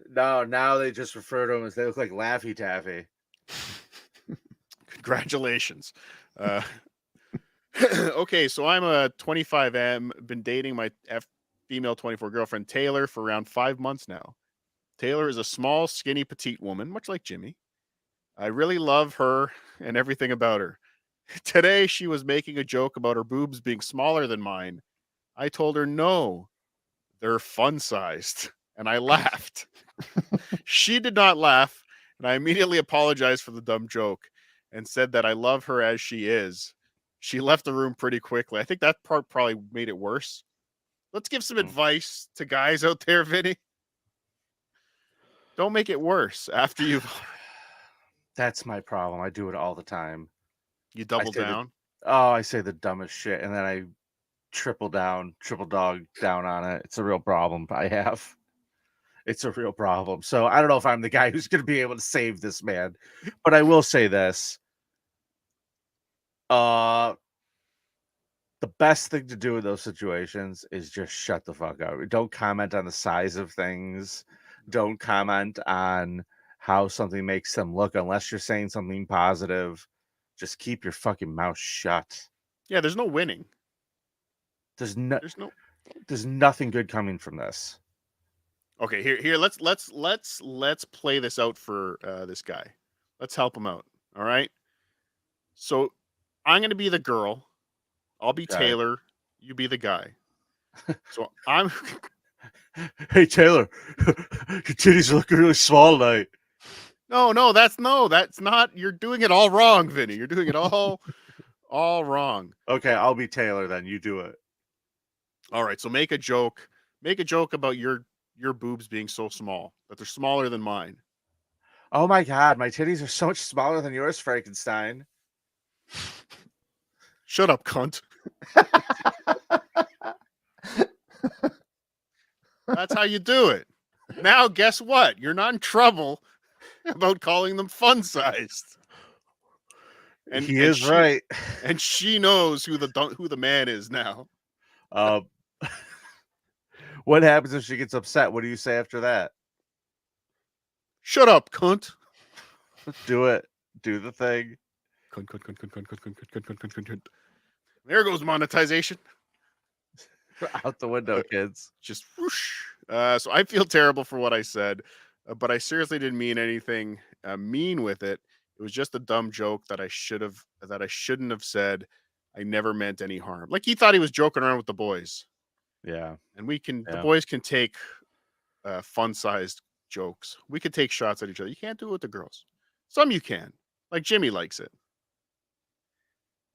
No, now they just refer to them as they look like Laffy Taffy.
Congratulations. Okay, so I'm a 25M, been dating my female 24 girlfriend Taylor for around 5 months now. Taylor is a small, skinny, petite woman, much like Jimmy. I really love her and everything about her. Today, she was making a joke about her boobs being smaller than mine. I told her, no, they're fun-sized, and I laughed. She did not laugh, and I immediately apologized for the dumb joke and said that I love her as she is. She left the room pretty quickly. I think that part probably made it worse. Let's give some advice to guys out there, Vinny. Don't make it worse after you've...
That's my problem. I do it all the time.
You double down?
I say the dumbest shit, and then I triple dog down on it. It's a real problem I have. It's a real problem. So I don't know if I'm the guy who's going to be able to save this man, but I will say this. The best thing to do in those situations is just shut the fuck up. Don't comment on the size of things. Don't comment on how something makes them look unless you're saying something positive. Just keep your fucking mouth shut.
Yeah, there's no winning.
There's nothing good coming from this.
Okay, here let's play this out for this guy. Let's help him out. All right. So I'm gonna be the girl. I'll be Taylor. You be the guy. So I'm.
Hey Taylor, your titties are looking really small tonight.
No, that's not. You're doing it all wrong, Vinny. You're doing it all wrong.
Okay, I'll be Taylor then. You do it.
All right. So make a joke. Make a joke about your boobs being so small that they're smaller than mine.
Oh my God, my titties are so much smaller than yours, Frankenstein.
Shut up, cunt. That's how you do it. Now, guess what? You're not in trouble about calling them fun-sized. And
he is right.
And she knows who the man is now.
What happens if she gets upset? What do you say after that?
Shut up, cunt.
Do it. Do the thing.
Cunt. There goes monetization.
Out the window, kids.
Just whoosh. So I feel terrible for what I said, but I seriously didn't mean anything mean with it. It was just a dumb joke that I shouldn't have said. I never meant any harm. Like, he thought he was joking around with the boys.
Yeah.
And the boys can take fun-sized jokes. We could take shots at each other. You can't do it with the girls. Some you can. Like Jimmy likes it.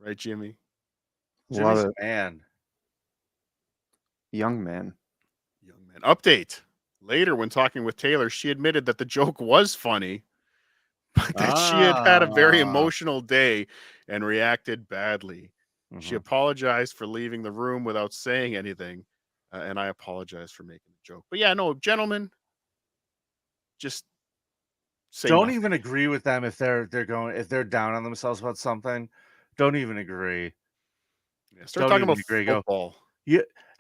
Right, Jimmy?
Jimmy's a man.
Young man.
Update. Later, when talking with Taylor, she admitted that the joke was funny, but that she had a very emotional day and reacted badly. Mm-hmm. She apologized for leaving the room without saying anything, and I apologize for making the joke. But yeah, no, gentlemen, just say
don't
nothing.
even agree with them if they're down on themselves about something. Don't even agree.
Yeah, start talking about football.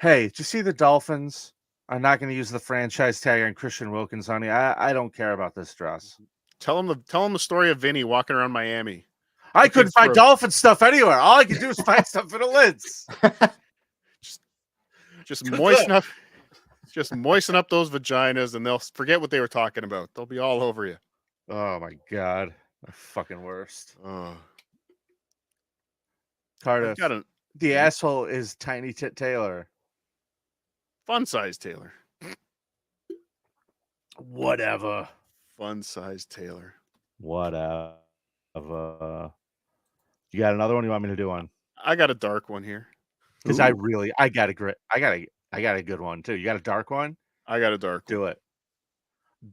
Hey, did you see the Dolphins? I'm not going to use the franchise tag on Christian Wilkins, honey. I don't care about this dress.
Tell him the story of Vinny walking around Miami.
I couldn't find Dolphin stuff anywhere. All I could do is find stuff in the lids.
Just moisten up those vaginas, and they'll forget what they were talking about. They'll be all over you.
Oh my God, the fucking worst.
Oh.
Cardiff, the asshole is Tiny Tit Taylor.
Fun-sized Taylor.
Whatever.
Fun-sized Taylor.
Whatever. You got another one? You want me to do one?
I got a dark one here.
Because I got a good one too. You got a dark one?
I got a dark one.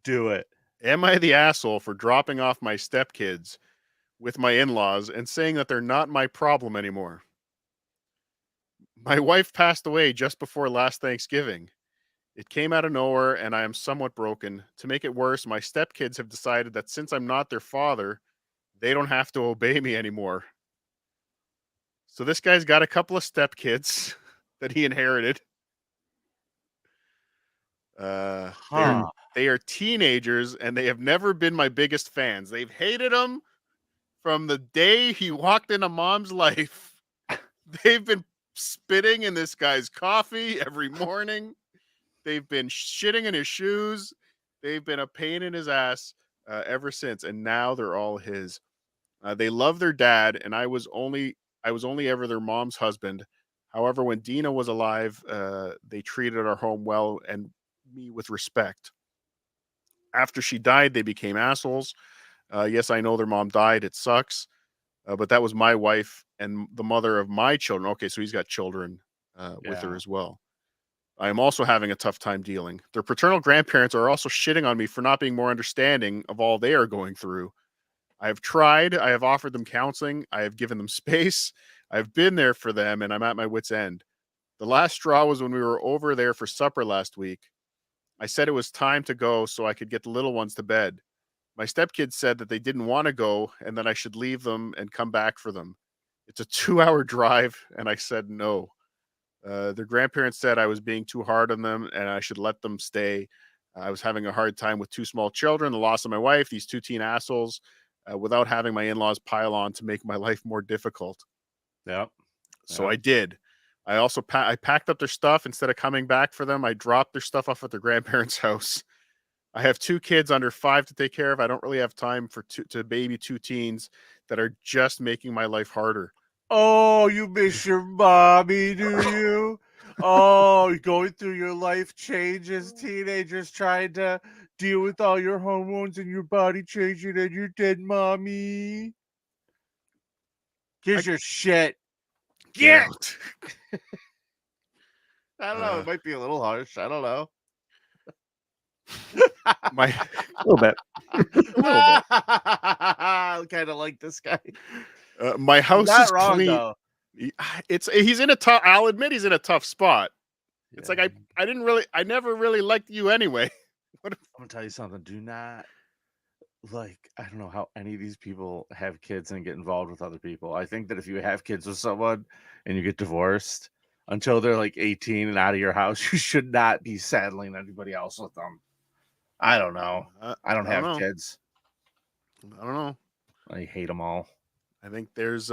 Do it.
Am I the asshole for dropping off my stepkids with my in-laws and saying that they're not my problem anymore? My wife passed away just before last Thanksgiving. It came out of nowhere, and I am somewhat broken. To make it worse, my stepkids have decided that since I'm not their father, they don't have to obey me anymore. So this guy's got a couple of stepkids that he inherited. They are teenagers, and they have never been my biggest fans. They've hated him from the day he walked into mom's life. They've been spitting in this guy's coffee every morning. They've been shitting in his shoes. They've been a pain in his ass ever since, and now they're all his. They love their dad, and I was only ever their mom's husband. However, when Dina was alive, they treated our home well and me with respect. After she died, they became assholes. Yes, I know their mom died. It sucks. But that was my wife and the mother of my children. Okay, so he's got children with her as well. I am also having a tough time dealing. Their paternal grandparents are also shitting on me for not being more understanding of all they are going through. I have tried. I have offered them counseling. I have given them space. I've been there for them, and I'm at my wit's end. The last straw was when we were over there for supper last week. I said it was time to go so I could get the little ones to bed. My stepkids said that they didn't want to go and that I should leave them and come back for them. It's a 2-hour drive, and I said no. Their grandparents said I was being too hard on them and I should let them stay. I was having a hard time with 2 small children, the loss of my wife, these 2 teen assholes, without having my in-laws pile on to make my life more difficult.
Yep.
So I did. I also I packed up their stuff. Instead of coming back for them, I dropped their stuff off at their grandparents' house. I have 2 kids under 5 to take care of. I don't really have time to baby 2 teens that are just making my life harder.
Oh, you miss your mommy, do you? Oh, you're going through your life changes, teenagers trying to deal with all your hormones and your body changing and your dead mommy. Here's your shit. Get
out.
I don't know. It might be a little harsh. I don't know.
A
little bit.
I kind of like this guy.
My house
Not
is
wrong,
clean.
though.
He's in a tough. I'll admit he's in a tough spot.
Yeah.
It's like I never really liked you anyway.
I'm gonna tell you something. Do not I don't know how any of these people have kids and get involved with other people. I think that if you have kids with someone and you get divorced until they're like 18 and out of your house, you should not be saddling anybody else with them. I don't know. I don't have kids.
I don't know.
I hate them all.
I think there's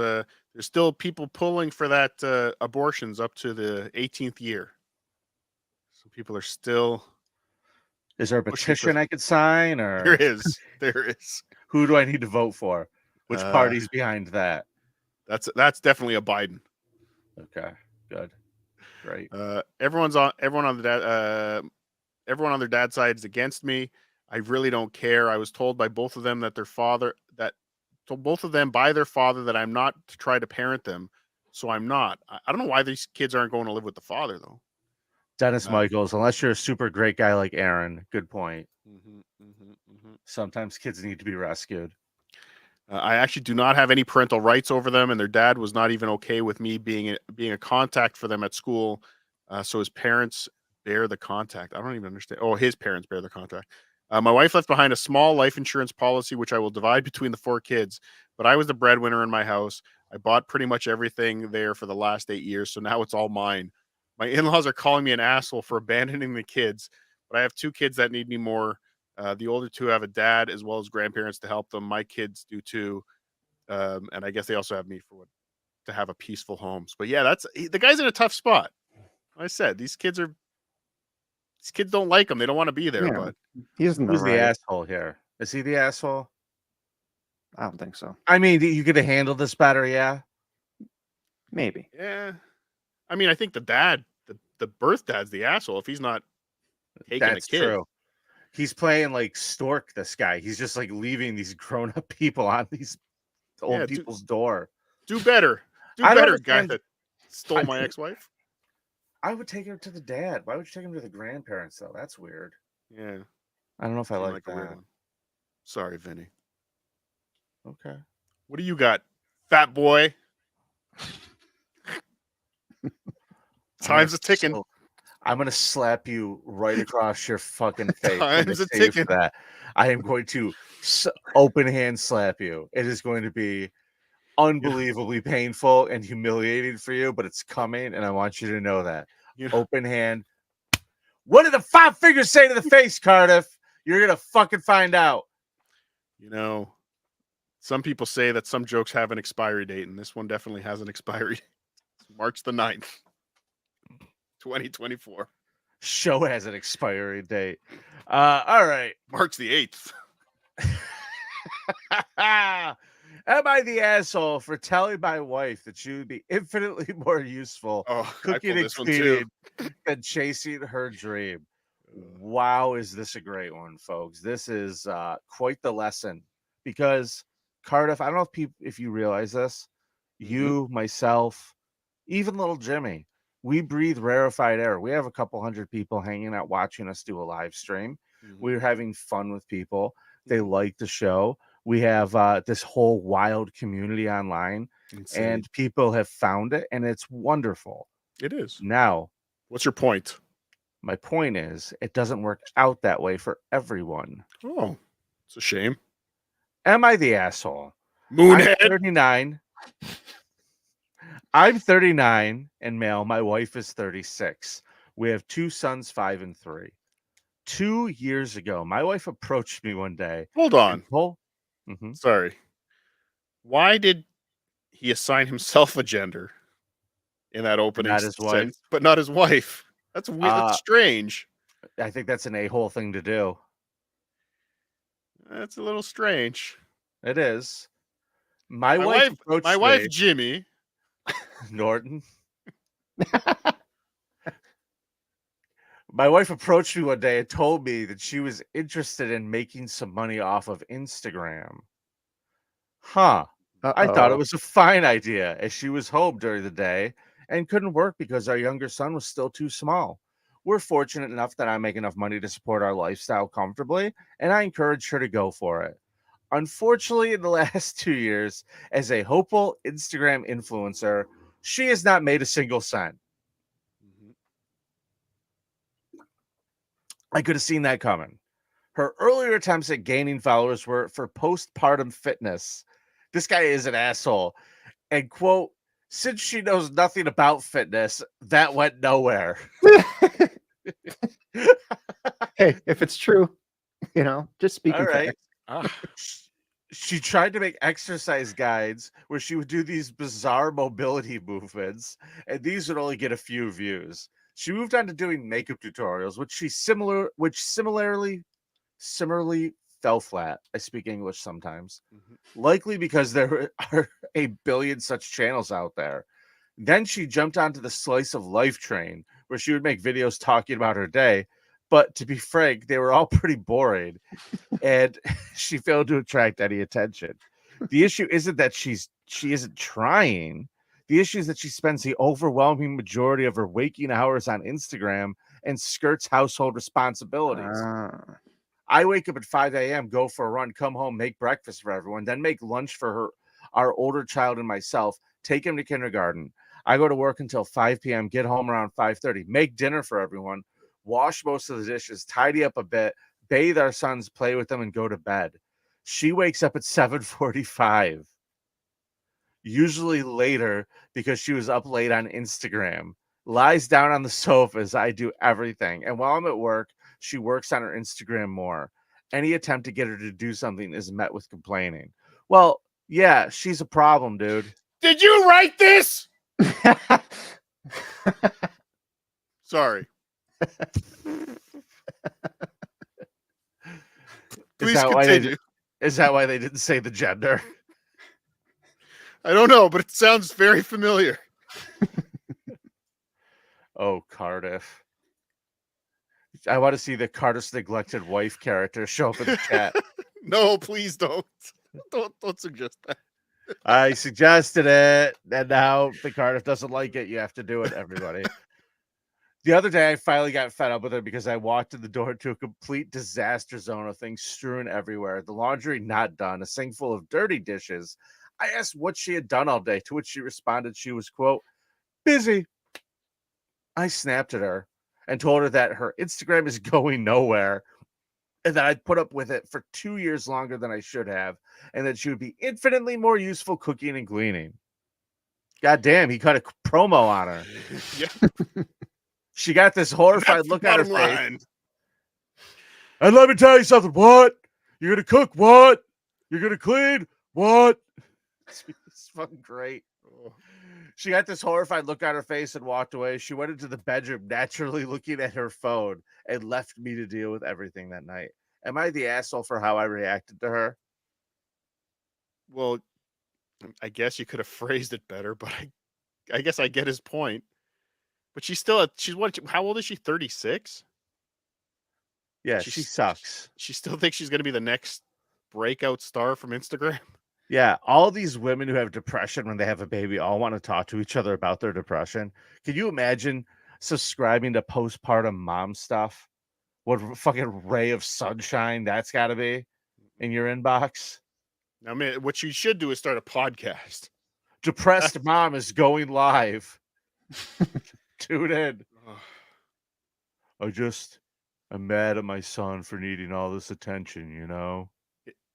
still people pulling for that abortions up to the 18th year. So people are still.
Is there a petition I could sign, or
there is?
Who do I need to vote for? Which party's behind that?
That's definitely a Biden.
Okay, good, great.
Everyone on their dad's side is against me. I really don't care. I was told by both of them by their father that I'm not to try to parent them. So I'm not. I don't know why these kids aren't going to live with the father though.
Dennis Michaels, unless you're a super great guy like Aaron, good point. Sometimes kids need to be rescued.
I actually do not have any parental rights over them, and their dad was not even okay with me being a contact for them at school. So his parents bear the contact. I don't even understand. Oh, his parents bear the contact. My wife left behind a small life insurance policy, which I will divide between the 4 kids. But I was the breadwinner in my house. I bought pretty much everything there for the last 8 years, so now it's all mine. My in-laws are calling me an asshole for abandoning the kids, but I have 2 kids that need me more. The older 2 have a dad as well as grandparents to help them. My kids do too, and I guess they also have me to have a peaceful home. But yeah, the guy's in a tough spot. Like I said, these kids don't like him. They don't want to be there. Yeah, but
who's
the asshole here? Is he the asshole?
I don't think so.
I mean, you could have handled this better, yeah.
Maybe.
Yeah. I mean, I think the birth dad's the asshole if he's not taking the kid. True.
He's playing like Stork, this guy. He's just like leaving these grown-up people on these old people's door.
Do better. Do better, guy that stole my ex-wife.
I would take him to the dad. Why would you take him to the grandparents, though? That's weird.
Yeah.
I don't know if I like that.
A weird one. Sorry, Vinny.
Okay.
What do you got, fat boy? Time's a ticking.
So, I'm going to slap you right across your fucking face.
Time's a ticking.
That. I am going to open hand slap you. It is going to be unbelievably painful and humiliating for you, but it's coming, and I want you to know that. Open hand. What did the 5 fingers say to the face, Cardiff? You're going to fucking find out.
Some people say that some jokes have an expiry date, and this one definitely has an expiry date. It's March the 9th, 2024.
Show has an expiry date. All right.
March the 8th.
Am I the asshole for telling my wife that she would be infinitely more useful cooking and cleaning than chasing her dream? Wow, is this a great one, folks? This is quite the lesson because Cardiff, I don't know if you realize this, you, myself, even little Jimmy, we breathe rarefied air. We have a couple hundred people hanging out watching us do a live stream. We're having fun with people. They like the show. We have this whole wild community online. Insane. And people have found it, and it's wonderful.
It is.
Now,
what's your point?
My point is, it doesn't work out that way for everyone.
Oh, it's a shame.
Am I the asshole?
Moonhead.
I'm 39. I'm 39 and male. My wife is 36. We have 2 sons, 5 and 3. 2 years ago, my wife approached me one day.
Hold on. Sorry. Why did he assign himself a gender in that opening?
Not his wife,
but not his wife. That's weird. That's strange.
I think that's an a-hole thing to do.
That's a little strange.
It is. My wife,
Jimmy
Norton. My wife approached me one day and told me that she was interested in making some money off of Instagram. I thought it was a fine idea as she was home during the day and couldn't work because our younger son was still too small. We're fortunate enough that I make enough money to support our lifestyle comfortably, and I encouraged her to go for it. Unfortunately, in the last 2 years, as a hopeful Instagram influencer, she has not made a single cent. I could have seen that coming. Her earlier attempts at gaining followers were for postpartum fitness. This guy is an asshole. And quote, since she knows nothing about fitness, that went nowhere.
Hey, if it's true, just speaking
facts. She tried to make exercise guides where she would do these bizarre mobility movements, and these would only get a few views. She moved on to doing makeup tutorials, which similarly fell flat. I speak English sometimes, likely because there are a billion such channels out there. Then she jumped onto the slice of life train, where she would make videos talking about her day. But to be frank, they were all pretty boring, and she failed to attract any attention. The issue isn't that she isn't trying. The issue is that she spends the overwhelming majority of her waking hours on Instagram and skirts household responsibilities. I wake up at 5 a.m., go for a run, come home, make breakfast for everyone, then make lunch for our older child and myself, take him to kindergarten. I go to work until 5 p.m., get home around 5:30, make dinner for everyone, wash most of the dishes, tidy up a bit, bathe our sons, play with them, and go to bed. She wakes up at 7:45. Usually later because she was up late on Instagram, lies down on the sofa as I do everything. And while I'm at work, she works on her Instagram more. Any attempt to get her to do something is met with complaining. Well, yeah, she's a problem, dude.
Did you write this? Sorry. Please continue.
Is that why they didn't say the gender?
I don't know, but it sounds very familiar.
Oh, Cardiff. I want to see the Cardiff's neglected wife character show up in the chat.
No, please don't. Don't suggest that.
I suggested it, and now the Cardiff doesn't like it. You have to do it, everybody. The other day, I finally got fed up with her because I walked in the door to a complete disaster zone of things strewn everywhere. The laundry not done, a sink full of dirty dishes. I asked what she had done all day, to which she responded she was, quote, busy. I snapped at her and told her that her Instagram is going nowhere and that I'd put up with it for 2 years longer than I should have, and that she would be infinitely more useful cooking and cleaning. God damn, he cut a promo on her.
Yeah.
She got this horrified look on her face. And let me tell you something. What? You're going to cook? What? You're going to clean? What? It's fucking great. She got this horrified look on her face and walked away. She went into the bedroom, naturally looking at her phone, and left me to deal with everything that night. Am I the asshole for how I reacted to her?
Well, I guess you could have phrased it better, but I guess I get his point. But she's what? How old is she? 36.
Yeah, she sucks.
She still thinks she's going to be the next breakout star from Instagram.
Yeah, all these women who have depression when they have a baby all want to talk to each other about their depression. Can you imagine subscribing to postpartum mom stuff? What a fucking ray of sunshine that's got to be in your inbox.
I mean, what you should do is start a podcast.
Depressed mom is going live. Tune in. I'm mad at my son for needing all this attention, you know?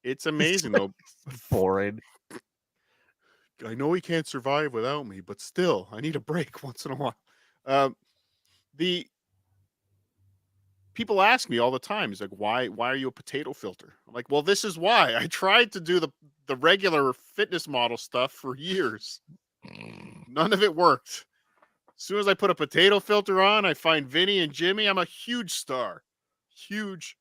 It's amazing, though.
Boring.
I know he can't survive without me, but still, I need a break once in a while. The people ask me all the time, "Is like, why are you a potato filter?" I'm like, well, this is why. I tried to do the regular fitness model stuff for years. None of it worked. As soon as I put a potato filter on, I find Vinny and Jimmy. I'm a huge star. Huge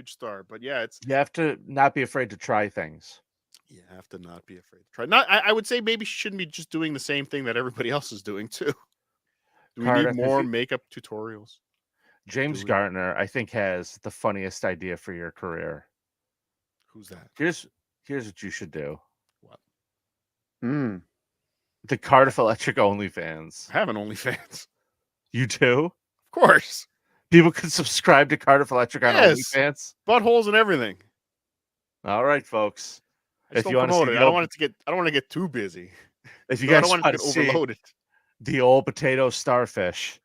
star. But yeah,
you have to not be afraid to try things.
You have to not be afraid to try. I would say maybe she shouldn't be just doing the same thing that everybody else is doing too. Do we
Cardiff,
need more makeup tutorials?
James Gartner, I think, has the funniest idea for your career.
Who's that?
Here's what you should do.
What?
The Cardiff Electric OnlyFans.
I have an OnlyFans.
You do?
Of course.
People can subscribe to Cardiff Electric on OnlyFans.
Buttholes and everything.
All right, folks.
If you want to see, I don't want to get too busy.
If you guys
don't want to get overloaded.
The old potato starfish.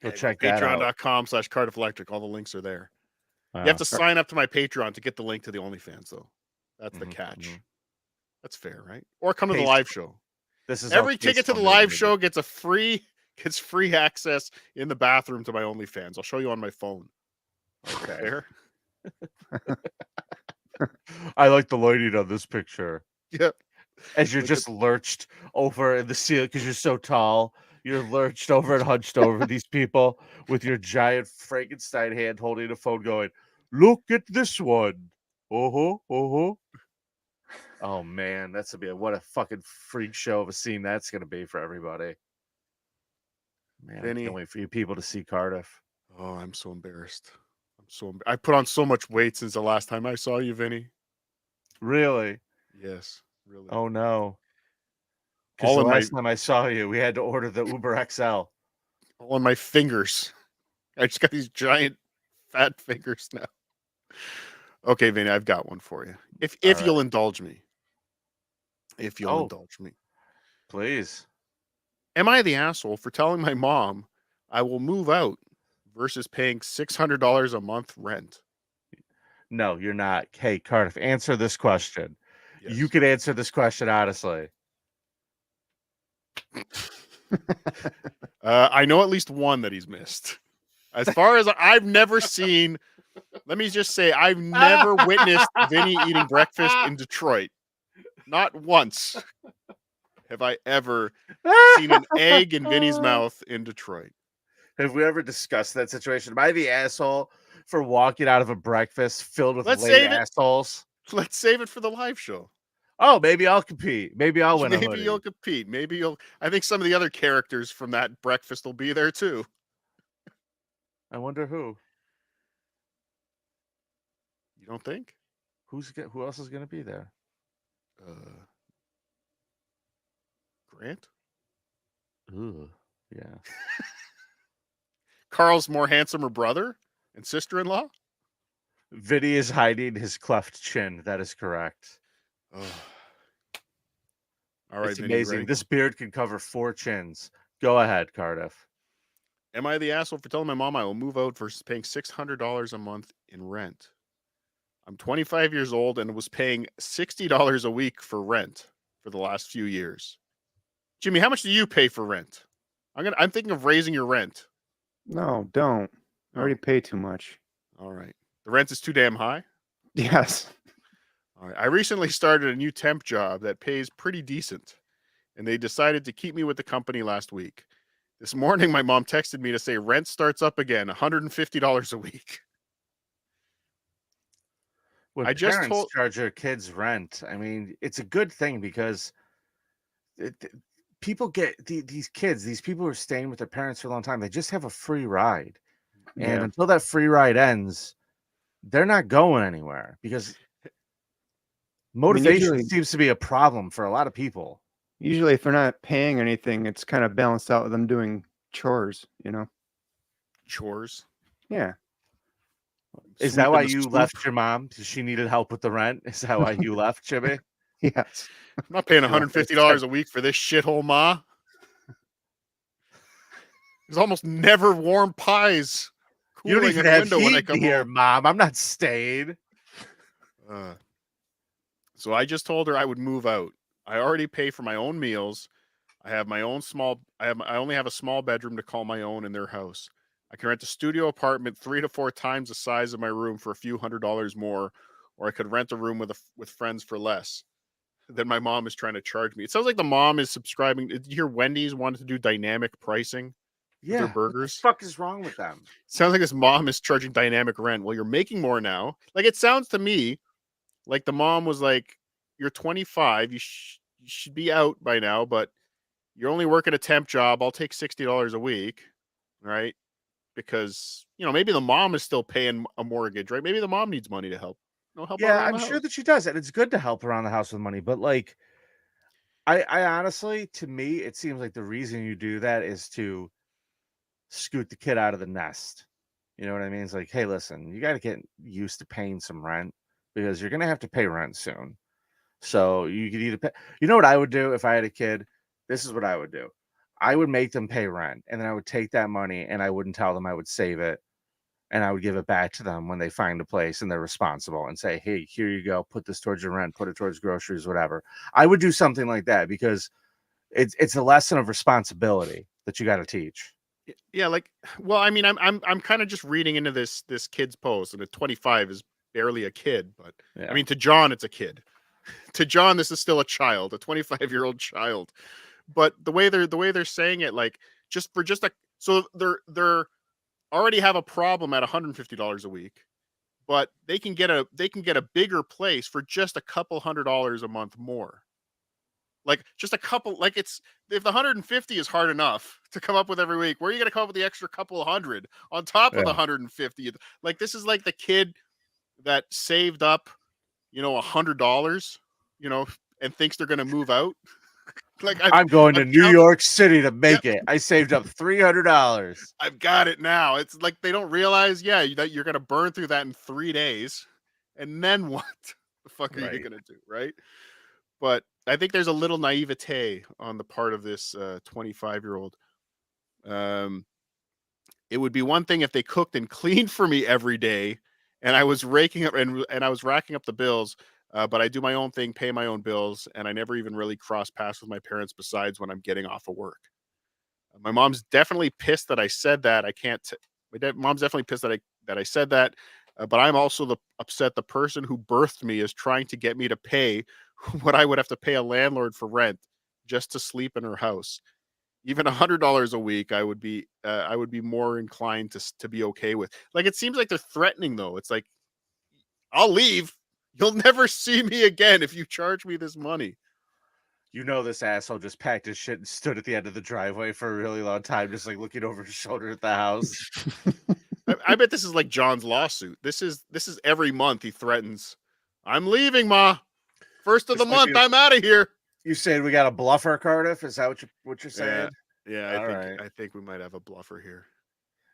Go check that out.
Patreon.com/Cardiff Electric. All the links are there. You have to sign up to my Patreon to get the link to the OnlyFans, though. That's the catch. That's fair, right? Or come to the live show.
This is
every ticket to the live show gets free access in the bathroom to my OnlyFans. I'll show you on my phone. Okay. Fair?
I like the lighting on this picture.
Yep.
As you're just lurched over in the ceiling because you're so tall. You're lurched over and hunched over these people with your giant Frankenstein hand holding a phone going, look at this one. Oh, man, that's going to be what a fucking freak show of a scene that's going to be for everybody. Man, I can't wait for you people to see Cardiff.
Oh, I'm so embarrassed. I put on so much weight since the last time I saw you, Vinny.
Really?
Yes, really.
Oh, no. Because the last time I saw you, we had to order the Uber XL.
All in my fingers. I just got these giant fat fingers now. Okay, Vinny, I've got one for you. If you'll indulge me. If you'll indulge me.
Please.
Am I the asshole for telling my mom I will move out versus paying $600 a month rent?
No, you're not. Hey, Cardiff, answer this question. Yes. You could answer this question honestly.
I know at least one that he's missed. As far as I've never seen, let me just say, I've never witnessed Vinny eating breakfast in Detroit. Not once have I ever seen an egg in Vinny's mouth in Detroit.
Have we ever discussed that situation? Am I the asshole for walking out of a breakfast filled with late assholes?
Let's save it for the live show.
Oh, maybe I'll compete. Maybe I'll win.
Maybe you'll compete. Maybe you'll. I think some of the other characters from that breakfast will be there too.
I wonder who.
You don't think?
Who else is going to be there?
Grant.
Ooh, yeah.
Carl's more handsomer brother and sister-in-law.
Vinny is hiding his cleft chin. That is correct.
Oh. All right,
it's amazing. This beard can cover 4 chins. Go ahead, Cardiff.
Am I the asshole for telling my mom I will move out versus paying $600 a month in rent? I'm 25 years old and was paying $60 a week for rent for the last few years. Jimmy, how much do you pay for rent? I'm thinking of raising your rent.
No, don't. I already pay too much.
All right. The rent is too damn high?
Yes.
I recently started a new temp job that pays pretty decent, and they decided to keep me with the company last week. This morning, my mom texted me to say rent starts up again, $150 a week.
When parents charge their kids rent, I mean, it's a good thing because people get these kids, these people who are staying with their parents for a long time, they just have a free ride. And until that free ride ends, they're not going anywhere because motivation seems to be a problem for a lot of people.
Usually, if they're not paying anything, it's kind of balanced out with them doing chores,
Chores?
Yeah.
Is that why you left your mom? Because she needed help with the rent? Is that why you left, Jimmy?
Yes.
I'm not paying $150 a week for this shithole, Ma. There's almost never warm pies.
You don't even have heat here, Mom. I'm not staying.
So I just told her I would move out. I already pay for my own meals. I only have a small bedroom to call my own in their house. I can rent a studio apartment 3 to 4 times the size of my room for a few $100s more, or I could rent a room with friends for less. Then my mom is trying to charge me. It sounds like the mom is subscribing. Did you hear Wendy's wanted to do dynamic pricing?
Yeah,
their burgers.
What the fuck is wrong with them?
Sounds like his mom is charging dynamic rent. Well, you're making more now. Like, it sounds to me like the mom was like, "You're 25. You should be out by now, but you're only working a temp job. I'll take $60 a week, right? Because maybe the mom is still paying a mortgage, right? Maybe the mom needs money to help. Help
yeah, I'm sure that she does, and it's good to help around the house with money. But like, I honestly, to me, it seems like the reason you do that is to scoot the kid out of the nest. You know what I mean? It's like, hey, listen, you got to get used to paying some rent because you're gonna have to pay rent soon. So you could either pay. You know what I would do if I had a kid? This is what I would do. I would make them pay rent, and then I would take that money and I wouldn't tell them I would save it, and I would give it back to them when they find a place and they're responsible and say, hey, here you go, put this towards your rent, put it towards groceries, whatever. I would do something like that because it's a lesson of responsibility that you got to teach.
Yeah, like, well, I mean, I'm kind of just reading into this kid's post, and a 25 is barely a kid, but yeah. I mean, to John, it's a kid. To John, this is still a child, a 25-year-old child. But the way they're saying it, like, so they're already have a problem at $150 a week, but they can get a bigger place for just a couple $100 a month more. Like, just a couple, like, it's, if the 150 is hard enough to come up with every week, where are you going to come up with the extra couple of hundred on top of the 150? Like, this is like the kid that saved up, $100, and thinks they're going to move out. Like,
I'm going to New York City to make it. I saved up $300.
I've got it now. It's like they don't realize, that you're going to burn through that in 3 days. And then what the fuck are you going to do, right? But I think there's a little naivete on the part of this 25-year-old. It would be one thing if they cooked and cleaned for me every day, and I was raking up and I was racking up the bills. But I do my own thing, pay my own bills, and I never even really cross paths with my parents besides when I'm getting off of work. My mom's definitely pissed that I said that. Mom's definitely pissed that I said that. But I'm also upset the person who birthed me is trying to get me to pay what I would have to pay a landlord for rent just to sleep in her house. Even $100 a week, I would be more inclined to be okay with. Like, it seems like they're threatening, though. It's like, I'll leave. You'll never see me again if you charge me this money.
This asshole just packed his shit and stood at the end of the driveway for a really long time, just like looking over his shoulder at the house.
I bet this is like John's lawsuit. This is every month he threatens, I'm leaving, Ma. First of the month, I'm out of here.
You said we got a bluffer, Cardiff? Is that what you're saying?
Yeah, I think we might have a bluffer here.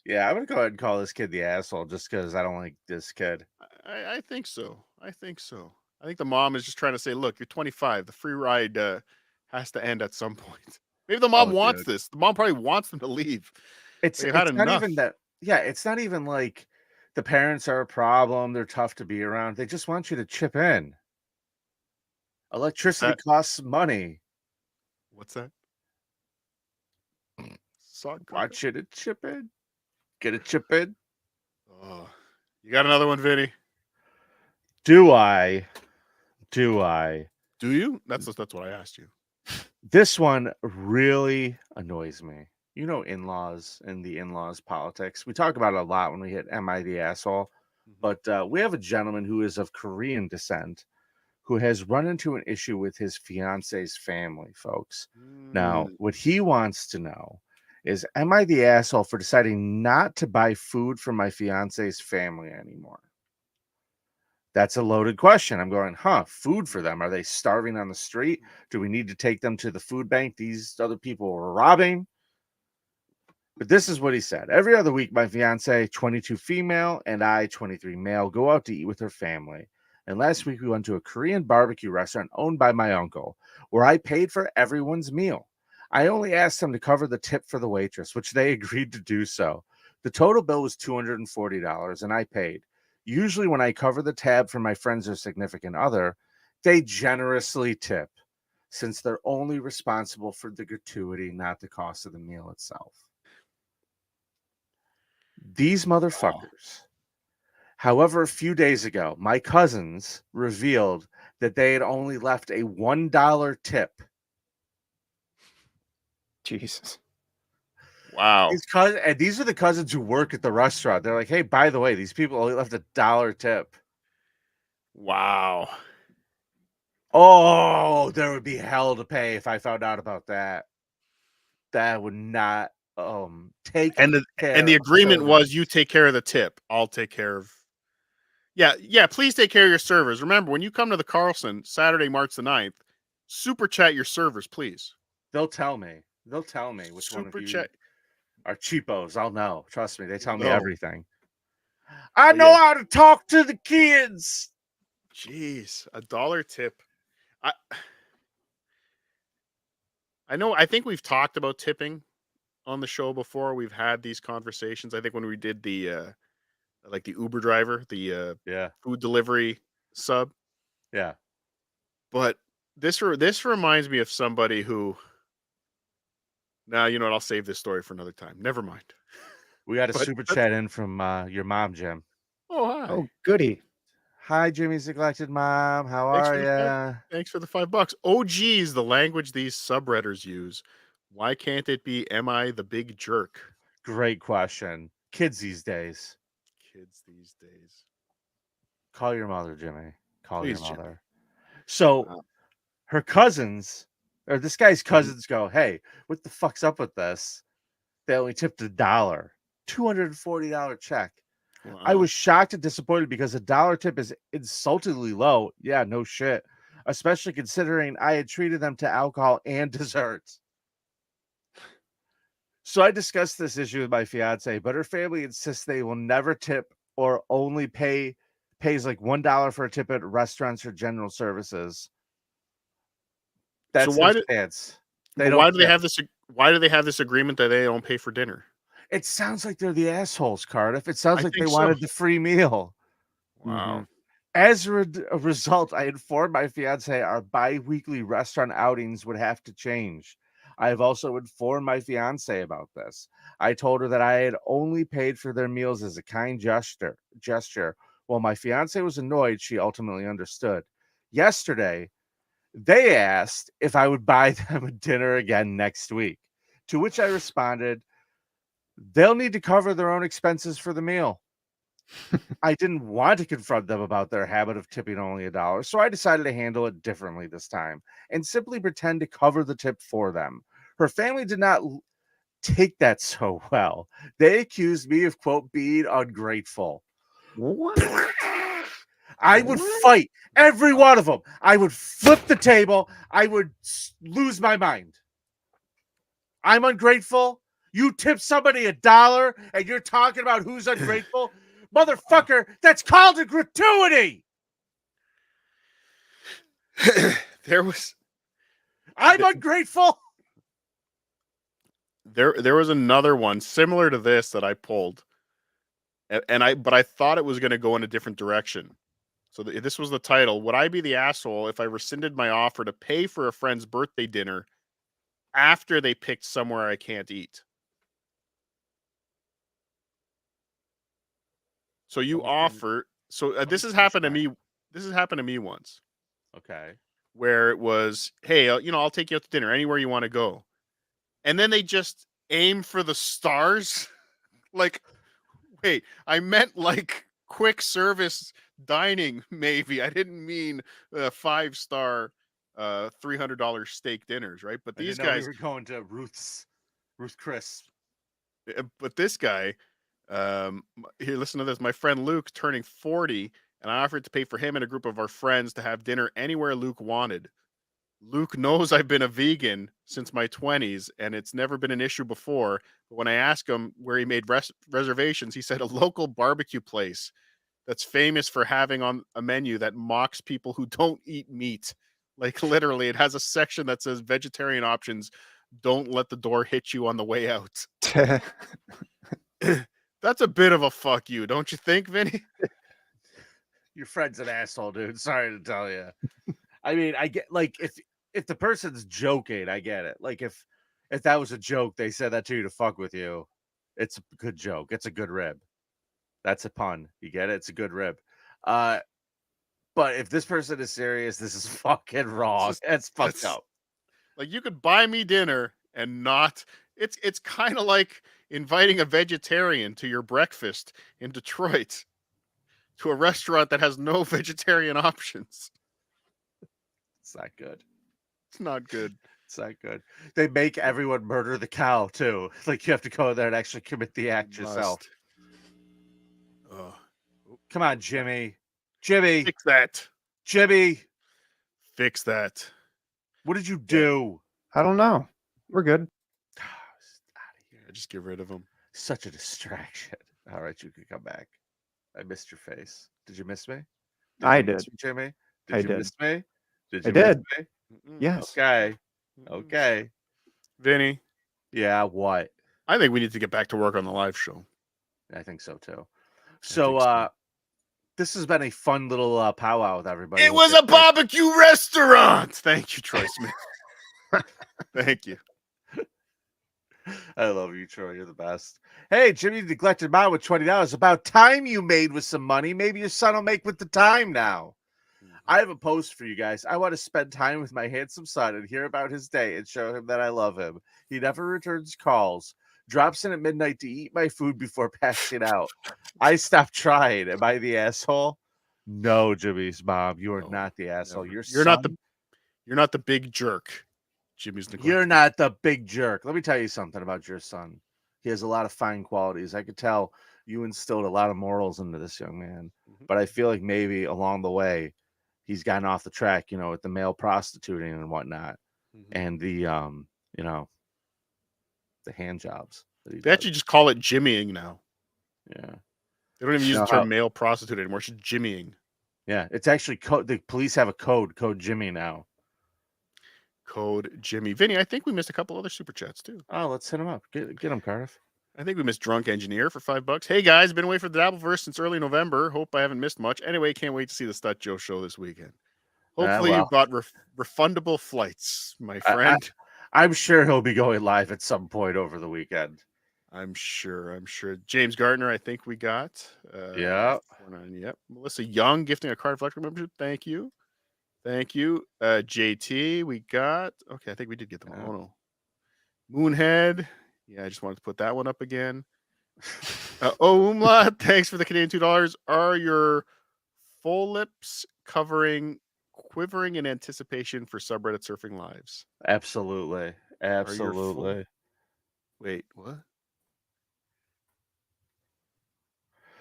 Yeah, I'm gonna go ahead and call this kid the asshole just because I don't like this kid.
I think so. I think the mom is just trying to say, look, you're 25. The free ride has to end at some point. Maybe the mom wants this. The mom probably wants them to leave.
It's not even that. Yeah, it's not even like the parents are a problem. They're tough to be around. They just want you to chip in. Electricity costs money.
What's that?
Want you to chip in. Get a chip in.
Oh, you got another one, Vinny?
Do I? Do I?
Do you? That's what I asked you.
This one really annoys me. You know, in-laws and the in-laws politics. We talk about it a lot when we hit Am I the Asshole? But we have a gentleman who is of Korean descent who has run into an issue with his fiance's family, folks. Now, what he wants to know is, am I the asshole for deciding not to buy food for my fiance's family anymore? That's a loaded question. I'm going, food for them? Are they starving on the street? Do we need to take them to the food bank these other people were robbing? But this is what he said. Every other week, my fiance, 22 female, and I, 23 male, go out to eat with her family. And last week, we went to a Korean barbecue restaurant owned by my uncle, where I paid for everyone's meal. I only asked them to cover the tip for the waitress, which they agreed to do so. The total bill was $240, and I paid. Usually when I cover the tab for my friends or significant other, they generously tip, since they're only responsible for the gratuity, not the cost of the meal itself. These motherfuckers. However, a few days ago, my cousins revealed that they had only left a $1 tip.
Jesus.
Wow.
And these are the cousins who work at the restaurant. They're like, hey, by the way, these people only left a $1 tip.
Wow.
Oh, there would be hell to pay if I found out about that. That would not take
and the agreement was you take care of the tip. I'll take care of. Yeah. Please take care of your servers. Remember, when you come to the Carlson Saturday, March the 9th, super chat your servers, please.
They'll tell me which
Super
one of you
chat.
are cheapos. I'll know. Trust me, they tell me everything. I
But
know how to talk to the kids.
Jeez, $1 tip. I know. I think we've talked about tipping on the show before. We've had these conversations. I think when we did the like the Uber driver, the food delivery sub.
Yeah.
But this reminds me of somebody who. Now, you know what? I'll save this story for another time. Never mind.
We got a super chat in from your mom, Jim.
Oh, hi.
Oh, goody.
Hi, Jimmy's neglected mom. How are you?
Thanks for the $5. Oh, geez, the language these subredditors use. Why can't it be, am I the big jerk?
Great question. Kids these days. Call your mother, Jimmy. Call your mother. Jimmy. So her cousins, or this guy's cousins go, hey, what the fuck's up with this? They only tipped $1. $240 check. Wow. I was shocked and disappointed because $1 tip is insultingly low. Yeah, no shit. Especially considering I had treated them to alcohol and desserts. So I discussed this issue with my fiance, but her family insists they will never tip or only pays like $1 for a tip at restaurants or general services. That's
so why
do
they have this agreement that they don't pay for dinner?
It sounds like they're the assholes, Cardiff. It sounds like they wanted the free meal.
Wow.
Mm-hmm. As a result, I informed my fiance our bi-weekly restaurant outings would have to change. I have also informed my fiance about this. I told her that I had only paid for their meals as a kind gesture. While my fiance was annoyed, she ultimately understood. Yesterday, they asked if I would buy them a dinner again next week, to which I responded, they'll need to cover their own expenses for the meal. I didn't want to confront them about their habit of tipping only $1, so I decided to handle it differently this time and simply pretend to cover the tip for them. Her family did not take that so well. They accused me of, quote, being ungrateful.
What?
I would fight every one of them. I would flip the table. I would lose my mind. I'm ungrateful. You tip somebody $1 and you're talking about who's ungrateful? Motherfucker, that's called a gratuity. I'm ungrateful.
There was another one similar to this that I pulled. But I thought it was going to go in a different direction. So this was the title. Would I be the asshole if I rescinded my offer to pay for a friend's birthday dinner after they picked somewhere I can't eat? So you offer. So this has happened to me. This has happened to me once.
Okay.
where it was, hey, I'll take you out to dinner anywhere you want to go. And then they just aim for the stars. Like, wait, I meant like quick service dining, maybe. I didn't mean 5-star $300 steak dinners, right? But
I
these
didn't know we
guys,
were going to Ruth Chris.
but this guy, here, listen to this. My friend Luke turning 40, and I offered to pay for him and a group of our friends to have dinner anywhere Luke wanted. Luke knows I've been a vegan since my 20s, and it's never been an issue before. But when I asked him where he made reservations, he said a local barbecue place that's famous for having on a menu that mocks people who don't eat meat. Like, literally, it has a section that says vegetarian options. Don't let the door hit you on the way out. That's a bit of a fuck you, don't you think, Vinny?
Your friend's an asshole, dude. Sorry to tell you. I mean, I get, like, if the person's joking, I get it. Like, if that was a joke, they said that to you to fuck with you. It's a good joke. It's a good rib. That's a pun. You get it? It's a good rib. But if this person is serious, this is fucking wrong. It's fucked up.
Like, you could buy me dinner and not. It's kind of like inviting a vegetarian to your breakfast in Detroit to a restaurant that has no vegetarian options.
It's not good.
It's not good.
It's not good. They make everyone murder the cow too. Like, you have to go there and actually commit the act yourself.
Oh.
Come on, Jimmy. Jimmy.
Fix that.
Jimmy.
Fix that.
What did you do?
I don't know. We're good.
Out of here.
Just get rid of him.
Such a distraction. All right, you can come back. I missed your face. Did you miss me?
I
miss
did.
me, Jimmy?
I
Did you
did.
miss me? Did
I
you miss
did.
me?
Yes.
Okay. Okay.
Vinny.
Yeah, what?
I think we need to get back to work on the live show.
I think so too. So, this has been a fun little powwow with everybody.
It was a barbecue restaurant. Thank you, Troy Smith. Thank you.
I love you, Troy. You're the best. Hey, Jimmy neglected mine with $20. About time you made with some money. Maybe your son will make with the time now. I have a post for you guys. I want to spend time with my handsome son and hear about his day and show him that I love him. He never returns calls. Drops in at midnight to eat my food before passing out. I stopped trying. Am I the asshole? No, Jimmy's mom. You are not the asshole.
Never.
You're
not the big jerk. Jimmy's neglected.
You're not the big jerk. Let me tell you something about your son. He has a lot of fine qualities. I could tell you instilled a lot of morals into this young man. But I feel like maybe along the way, he's gotten off the track, with the male prostituting and whatnot. And the, the hand jobs.
They actually just call it jimmying now.
Yeah.
They don't even use the term male prostitute anymore. It's just jimmying.
Yeah. It's actually the police have a code Jimmy now.
Code Jimmy. Vinny, I think we missed a couple other super chats too.
Oh, let's hit him up. Get him, Cardiff.
I think we missed Drunk Engineer for $5. Hey guys, been away for the Dabbleverse since early November. Hope I haven't missed much. Anyway, can't wait to see the Stud Joe show this weekend. Hopefully you've got refundable flights, my friend.
I'm sure he'll be going live at some point over the weekend.
I'm sure. James Gardner, I think we got.
Yeah.
Yep. Melissa Young gifting a Cardiff Electric membership. Thank you. JT, we got. Okay, I think we did get them all. Oh, no. Moonhead. Yeah, I just wanted to put that one up again. Umla, thanks for the Canadian $2. Are your full lips quivering in anticipation for subreddit surfing lives?
Absolutely.
Wait, what?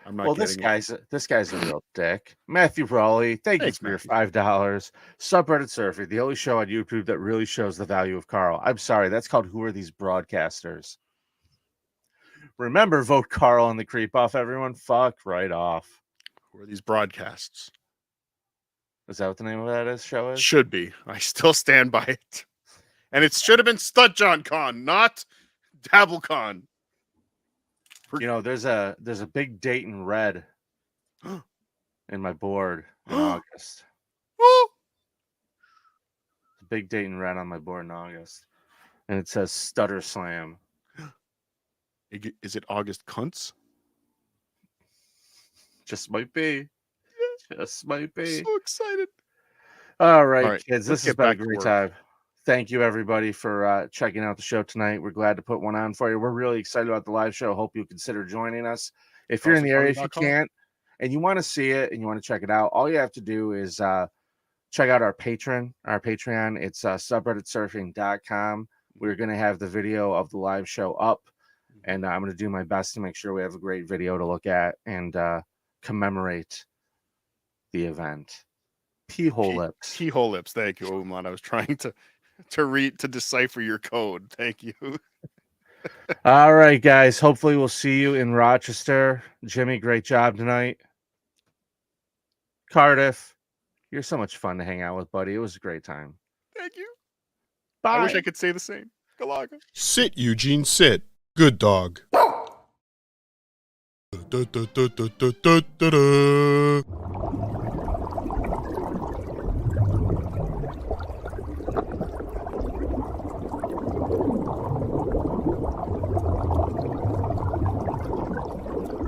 I'm not
this guy's a real dick. Matthew Raleigh, thanks for your $5. Subreddit surfing, the only show on YouTube that really shows the value of Carl. I'm sorry, that's called Who Are These Broadcasters? Remember, vote Carl on the creep off, everyone. Fuck right off.
Who are these broadcasts?
Is that what the name of that show is?
Should be. I still stand by it. And it should have been Stud John Con, not Dabble Con.
There's a big date in red in my board in August. A big date in red on my board in August. And it says Stutter Slam.
Is it August Cunts?
Just might be. Just might be.
So excited.
All right,
All right,
kids,
let's
this has
get
been a
back to
great
work.
time. Thank you, everybody, for checking out the show tonight. We're glad to put one on for you. We're really excited about the live show. Hope you consider joining us. If you're in the area, if you can't, and you want to see it and you want to check it out, all you have to do is check out our Patreon. It's subredditsurfing.com. We're going to have the video of the live show up, and I'm going to do my best to make sure we have a great video to look at and commemorate the event. P-hole lips.
P-hole lips. Thank you, Umlaut. I was trying to decipher your code. Thank you.
All right, guys. Hopefully we'll see you in Rochester. Jimmy, great job tonight. Cardiff, you're so much fun to hang out with, buddy. It was a great time.
Thank you.
Bye.
I wish I could say the same. Galaga.
Sit, Eugene, sit. Good dog. Da, da, da, da, da, da, da, da.